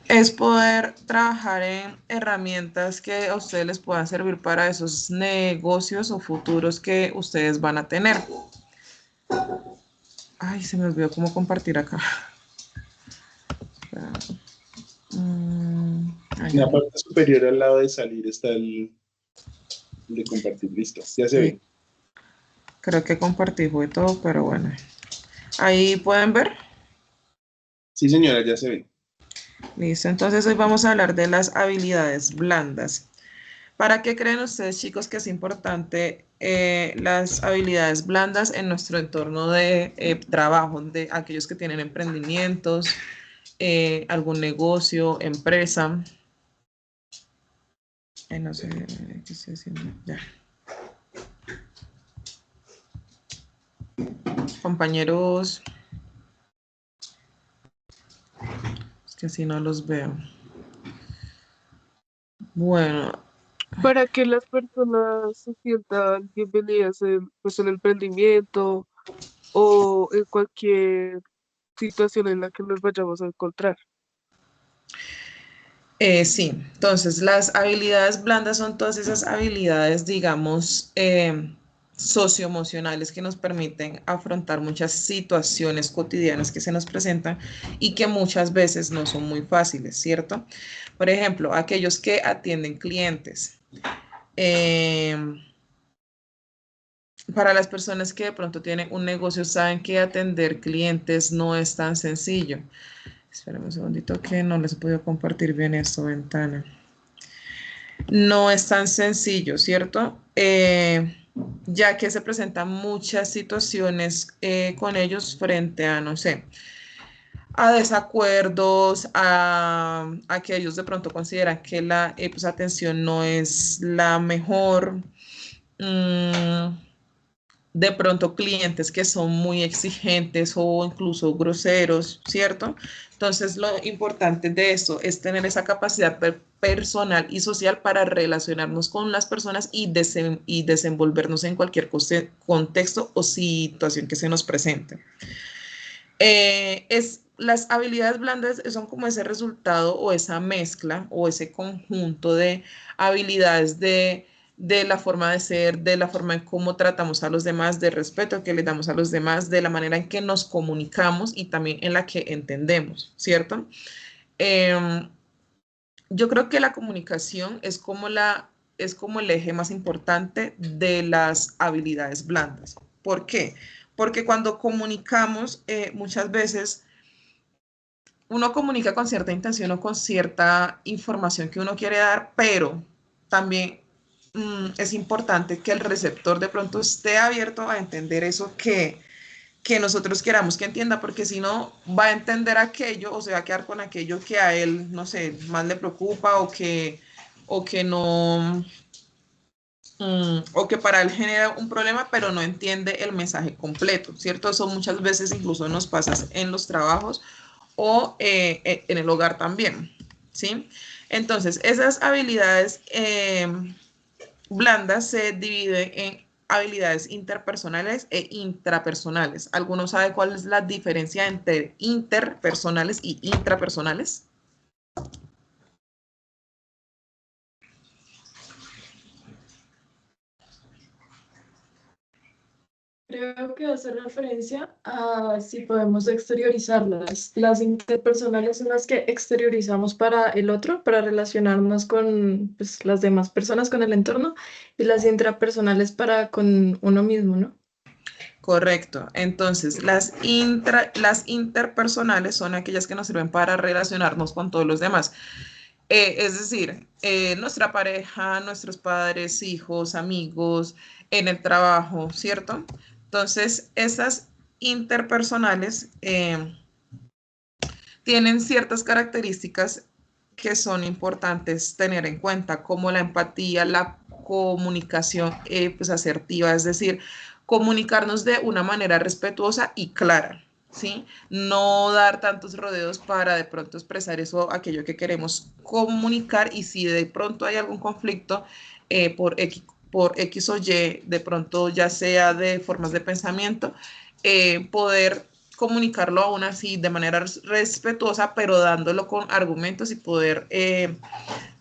Es poder trabajar en herramientas que a ustedes les puedan servir para esos negocios o futuros que ustedes van a tener. Ay, se me olvidó cómo compartir acá. En la parte superior al lado de salir está el de compartir. Listo, ya se ve. Creo que compartí fue todo, pero bueno. Ahí pueden ver. Sí, señora, ya se ve. Listo, entonces hoy vamos a hablar de las habilidades blandas. ¿Para qué creen ustedes, chicos, que es importante las habilidades blandas en nuestro entorno de trabajo, de aquellos que tienen emprendimientos, algún negocio, empresa? No sé qué estoy haciendo. Ya. Compañeros, es que así no los veo. Bueno. Para que las personas se sientan bienvenidas pues, en el emprendimiento o en cualquier situación en la que nos vayamos a encontrar. Sí, entonces las habilidades blandas son todas esas habilidades, digamos, socioemocionales que nos permiten afrontar muchas situaciones cotidianas que se nos presentan y que muchas veces no son muy fáciles, ¿cierto? Por ejemplo, aquellos que atienden clientes. Para las personas que de pronto tienen un negocio, saben que atender clientes no es tan sencillo. Esperen un segundito que no les he podido compartir bien esta ventana. No es tan sencillo, ¿cierto? Ya que se presentan muchas situaciones con ellos frente a, no sé, a desacuerdos, a que ellos de pronto consideran que la pues, atención no es la mejor. De pronto clientes que son muy exigentes o incluso groseros, ¿cierto? Entonces lo importante de esto es tener esa capacidad personal y social para relacionarnos con las personas y desenvolvernos en cualquier contexto o situación que se nos presente. Las habilidades blandas son como ese resultado o esa mezcla o ese conjunto de habilidades de la forma de ser, de la forma en cómo tratamos a los demás, de respeto que le damos a los demás, de la manera en que nos comunicamos y también en la que entendemos, ¿cierto? Yo creo que la comunicación es como el eje más importante de las habilidades blandas. ¿Por qué? Porque cuando comunicamos, muchas veces uno comunica con cierta intención o con cierta información que uno quiere dar, pero también es importante que el receptor de pronto esté abierto a entender eso que nosotros queramos que entienda, porque si no va a entender aquello o se va a quedar con aquello que a él, no sé, más le preocupa o que no, o que para él genera un problema, pero no entiende el mensaje completo, ¿cierto? Eso muchas veces incluso nos pasa en los trabajos o en el hogar también, ¿sí? Entonces, esas habilidades blandas se dividen en habilidades interpersonales e intrapersonales. ¿Alguno sabe cuál es la diferencia entre interpersonales y intrapersonales? Creo que hace referencia a si podemos exteriorizarlas. Las interpersonales son las que exteriorizamos para el otro, para relacionarnos con pues, las demás personas, con el entorno, y las intrapersonales para con uno mismo, ¿no? Correcto. Entonces, las interpersonales son aquellas que nos sirven para relacionarnos con todos los demás. Es decir, nuestra pareja, nuestros padres, hijos, amigos, en el trabajo, ¿cierto? Entonces, esas interpersonales tienen ciertas características que son importantes tener en cuenta, como la empatía, la comunicación pues asertiva, es decir, comunicarnos de una manera respetuosa y clara, ¿sí? No dar tantos rodeos para de pronto expresar eso, aquello que queremos comunicar, y si de pronto hay algún conflicto por X o Y, de pronto ya sea de formas de pensamiento, poder comunicarlo aún así de manera respetuosa, pero dándolo con argumentos y poder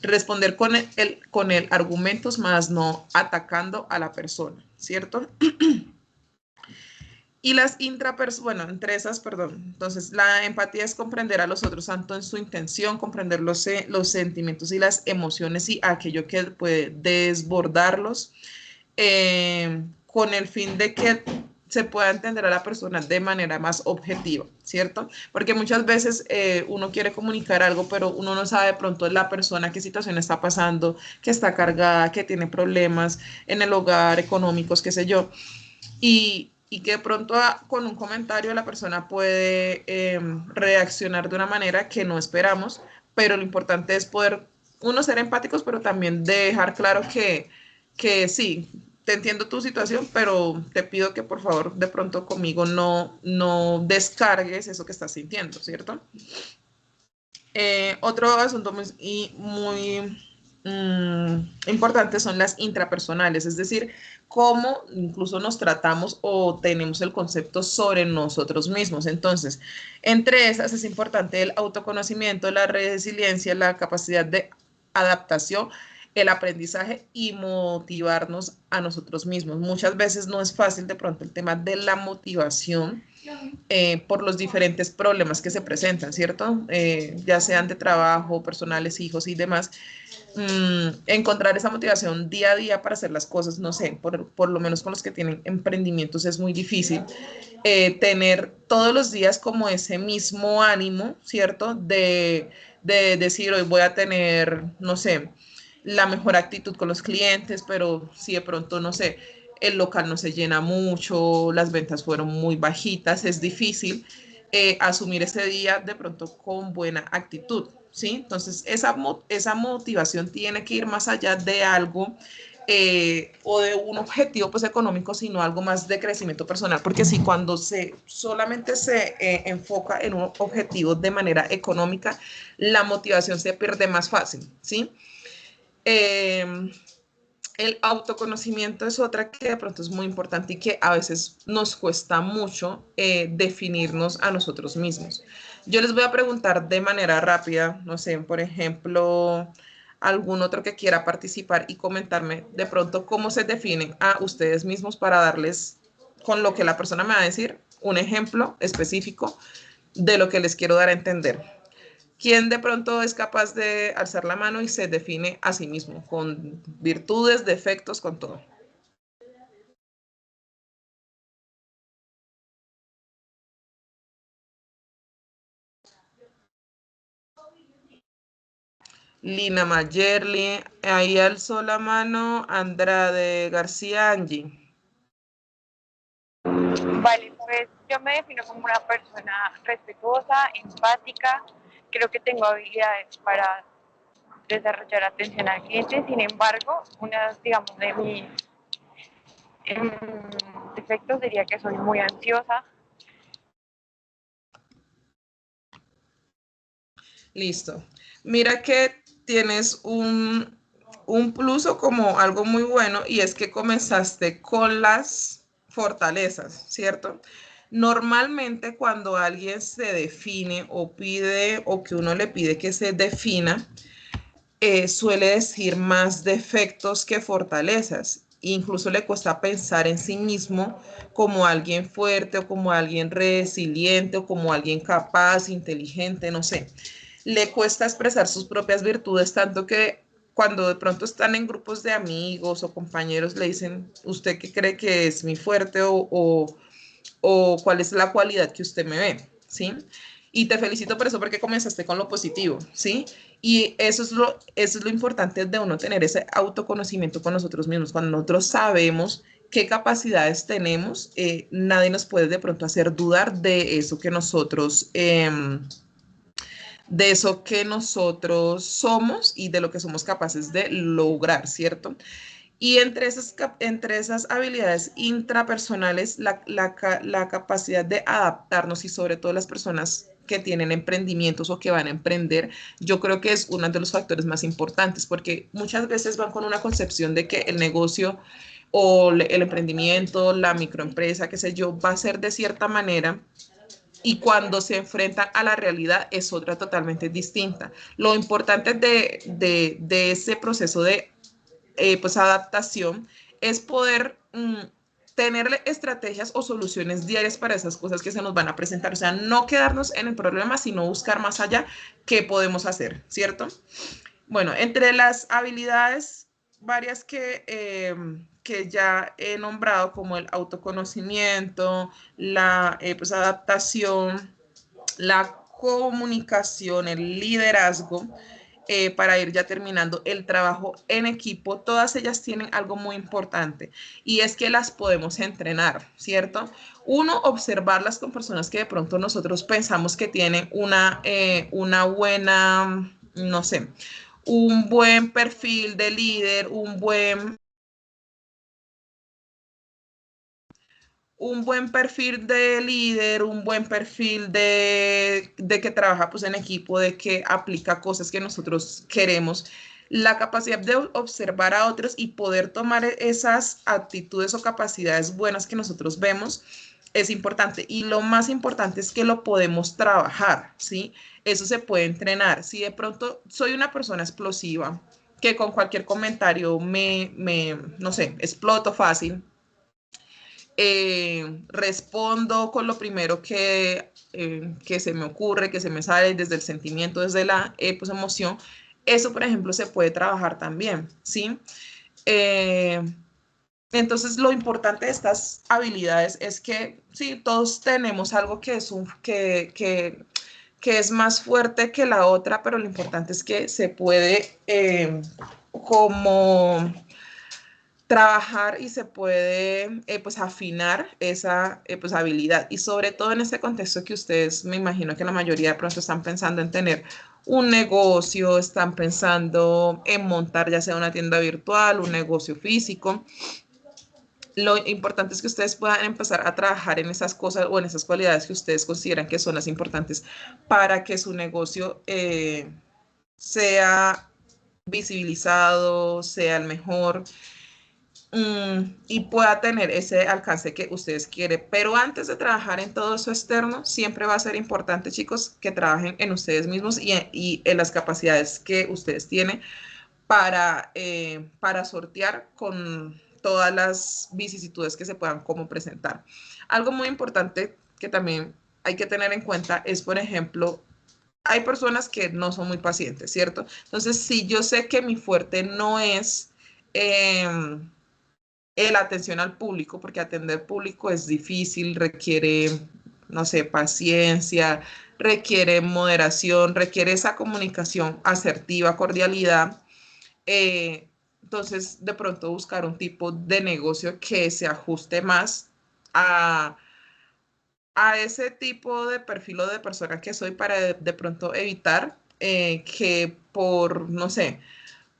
responder con el argumentos, más no atacando a la persona, ¿cierto? Y las bueno, entre esas, perdón, entonces la empatía es comprender a los otros, tanto en su intención, comprender los sentimientos y las emociones y aquello que puede desbordarlos, con el fin de que se pueda entender a la persona de manera más objetiva, ¿cierto? Porque muchas veces uno quiere comunicar algo, pero uno no sabe de pronto la persona qué situación está pasando, que está cargada, que tiene problemas en el hogar, económicos, qué sé yo. Y que de pronto con un comentario la persona puede reaccionar de una manera que no esperamos, pero lo importante es poder, uno, ser empáticos, pero también dejar claro que sí, te entiendo tu situación, pero te pido que por favor de pronto conmigo no descargues eso que estás sintiendo, ¿cierto? Otro asunto muy importante son las intrapersonales, es decir, cómo incluso nos tratamos o tenemos el concepto sobre nosotros mismos. Entonces, entre esas es importante el autoconocimiento, la resiliencia, la capacidad de adaptación, el aprendizaje y motivarnos a nosotros mismos. Muchas veces no es fácil de pronto el tema de la motivación, por los diferentes problemas que se presentan, ¿cierto? Ya sean de trabajo, personales, hijos y demás. Encontrar esa motivación día a día para hacer las cosas, no sé, por lo menos con los que tienen emprendimientos es muy difícil. Tener todos los días como ese mismo ánimo, ¿cierto? De decir, hoy voy a tener, no sé, la mejor actitud con los clientes, pero si de pronto, no sé, el local no se llena mucho, las ventas fueron muy bajitas, es difícil asumir ese día de pronto con buena actitud, ¿sí? Entonces, esa motivación tiene que ir más allá de algo o de un objetivo pues económico, sino algo más de crecimiento personal, porque si cuando solamente se enfoca en un objetivo de manera económica, la motivación se pierde más fácil, ¿sí? Eh, el autoconocimiento es otra que de pronto es muy importante y que a veces nos cuesta mucho definirnos a nosotros mismos. Yo les voy a preguntar de manera rápida, no sé, por ejemplo, algún otro que quiera participar y comentarme de pronto cómo se definen a ustedes mismos, para darles, con lo que la persona me va a decir, un ejemplo específico de lo que les quiero dar a entender. ¿Quién de pronto es capaz de alzar la mano y se define a sí mismo, con virtudes, defectos, con todo? Lina Mayerly, ahí alzó la mano Andrade García Angie. Vale, pues yo me defino como una persona respetuosa, empática, creo que tengo habilidades para desarrollar atención al cliente, sin embargo, una, digamos, de mis defectos diría que soy muy ansiosa. Listo. Mira que tienes un plus o como algo muy bueno y es que comenzaste con las fortalezas, ¿cierto? Normalmente cuando alguien se define o pide o que uno le pide que se defina, suele decir más defectos que fortalezas. Incluso le cuesta pensar en sí mismo como alguien fuerte o como alguien resiliente o como alguien capaz, inteligente, no sé. Le cuesta expresar sus propias virtudes, tanto que cuando de pronto están en grupos de amigos o compañeros le dicen, ¿usted qué cree que es mi fuerte o cuál es la cualidad que usted me ve? ¿Sí? Y te felicito por eso porque comenzaste con lo positivo, ¿sí? Y eso es lo importante de uno tener ese autoconocimiento con nosotros mismos. Cuando nosotros sabemos qué capacidades tenemos, nadie nos puede de pronto hacer dudar de eso que nosotros somos y de lo que somos capaces de lograr, ¿cierto? Y entre esas habilidades intrapersonales, la capacidad de adaptarnos y sobre todo las personas que tienen emprendimientos o que van a emprender, yo creo que es uno de los factores más importantes porque muchas veces van con una concepción de que el negocio o el emprendimiento, la microempresa, qué sé yo, va a ser de cierta manera y cuando se enfrentan a la realidad es otra totalmente distinta. Lo importante de ese proceso de pues adaptación es poder tener estrategias o soluciones diarias para esas cosas que se nos van a presentar. O sea, no quedarnos en el problema, sino buscar más allá qué podemos hacer, ¿cierto? Bueno, entre las habilidades varias que ya he nombrado, como el autoconocimiento, la pues, adaptación, la comunicación, el liderazgo, para ir ya terminando, el trabajo en equipo, todas ellas tienen algo muy importante y es que las podemos entrenar, ¿cierto? Uno, observarlas con personas que de pronto nosotros pensamos que tienen una buena, no sé, un buen perfil de líder, un buen perfil de líder, un buen perfil de que trabaja pues, en equipo, de que aplica cosas que nosotros queremos, la capacidad de observar a otros y poder tomar esas actitudes o capacidades buenas que nosotros vemos es importante. Y lo más importante es que lo podemos trabajar, ¿sí? Eso se puede entrenar. Si de pronto soy una persona explosiva, que con cualquier comentario no sé, exploto fácil, respondo con lo primero que se me ocurre, que se me sale desde el sentimiento, desde la pues, emoción. Eso, por ejemplo, se puede trabajar también, ¿sí? Entonces, lo importante de estas habilidades es que, sí, todos tenemos algo que es más fuerte que la otra, pero lo importante es que se puede como trabajar y se puede pues afinar esa pues habilidad y sobre todo en este contexto que ustedes me imagino que la mayoría de pronto están pensando en tener un negocio, están pensando en montar ya sea una tienda virtual, un negocio físico. Lo importante es que ustedes puedan empezar a trabajar en esas cosas o en esas cualidades que ustedes consideran que son las importantes para que su negocio sea visibilizado, sea el mejor y pueda tener ese alcance que ustedes quieren. Pero antes de trabajar en todo eso externo, siempre va a ser importante, chicos, que trabajen en ustedes mismos y en las capacidades que ustedes tienen para sortear con todas las vicisitudes que se puedan como presentar. Algo muy importante que también hay que tener en cuenta es, por ejemplo, hay personas que no son muy pacientes, ¿cierto? Entonces, si yo sé que mi fuerte no es el atención al público, porque atender público es difícil, requiere, no sé, paciencia, requiere moderación, requiere esa comunicación asertiva, cordialidad. Entonces, de pronto buscar un tipo de negocio que se ajuste más a ese tipo de perfil o de persona que soy para de pronto evitar que por, no sé,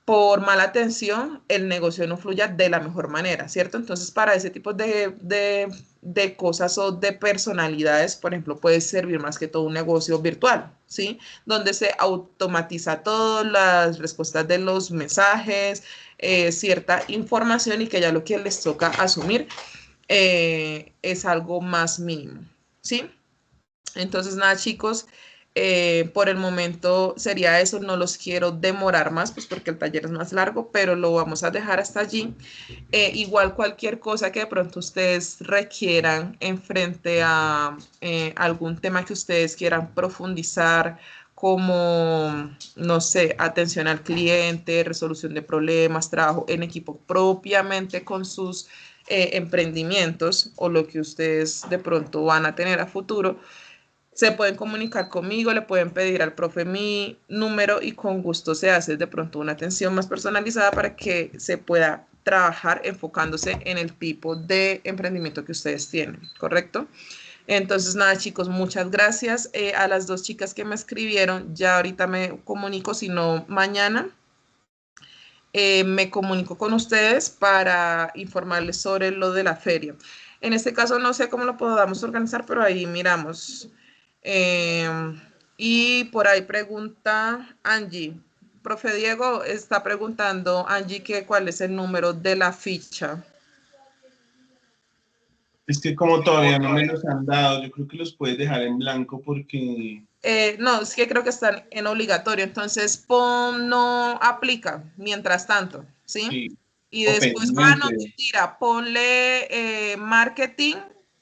por mala atención el negocio no fluya de la mejor manera, ¿cierto? Entonces, para ese tipo de cosas o de personalidades, por ejemplo, puede servir más que todo un negocio virtual, ¿sí? Donde se automatiza todas las respuestas de los mensajes, cierta información y que ya lo que les toca asumir es algo más mínimo, ¿sí? Entonces, nada, chicos, por el momento sería eso, no los quiero demorar más, pues porque el taller es más largo, pero lo vamos a dejar hasta allí. Igual cualquier cosa que de pronto ustedes requieran en frente a algún tema que ustedes quieran profundizar, como, no sé, atención al cliente, resolución de problemas, trabajo en equipo propiamente con sus emprendimientos o lo que ustedes de pronto van a tener a futuro, se pueden comunicar conmigo, le pueden pedir al profe mi número y con gusto se hace de pronto una atención más personalizada para que se pueda trabajar enfocándose en el tipo de emprendimiento que ustedes tienen, ¿correcto? Entonces, nada, chicos, muchas gracias. A las dos chicas que me escribieron, ya ahorita me comunico, si no mañana, me comunico con ustedes para informarles sobre lo de la feria. En este caso, no sé cómo lo podamos organizar, pero ahí miramos. Y por ahí pregunta Angie. Profe Diego está preguntando, Angie, que cuál es el número de la ficha. Es que como todavía no me los han dado, yo creo que los puedes dejar en blanco porque... No, es que creo que están en obligatorio, entonces pon no aplica mientras tanto, ¿sí? Sí, Y o después, no, pendiente. mentira, ponle marketing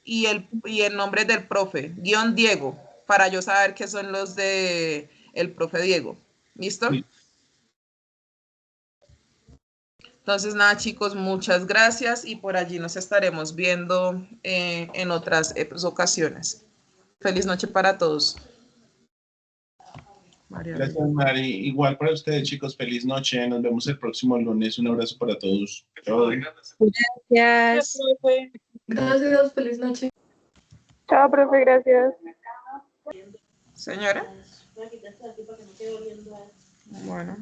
y el nombre del profe, guión Diego, para yo saber qué son los de el profe Diego. ¿Listo? Sí. Entonces, nada, chicos, muchas gracias y por allí nos estaremos viendo en otras ocasiones. Feliz noche para todos. Gracias, Mari. Igual para ustedes, chicos, feliz noche. Nos vemos el próximo lunes. Un abrazo para todos. Chao. Gracias. Gracias, feliz noche. Chao, profe, gracias. Señora. Bueno.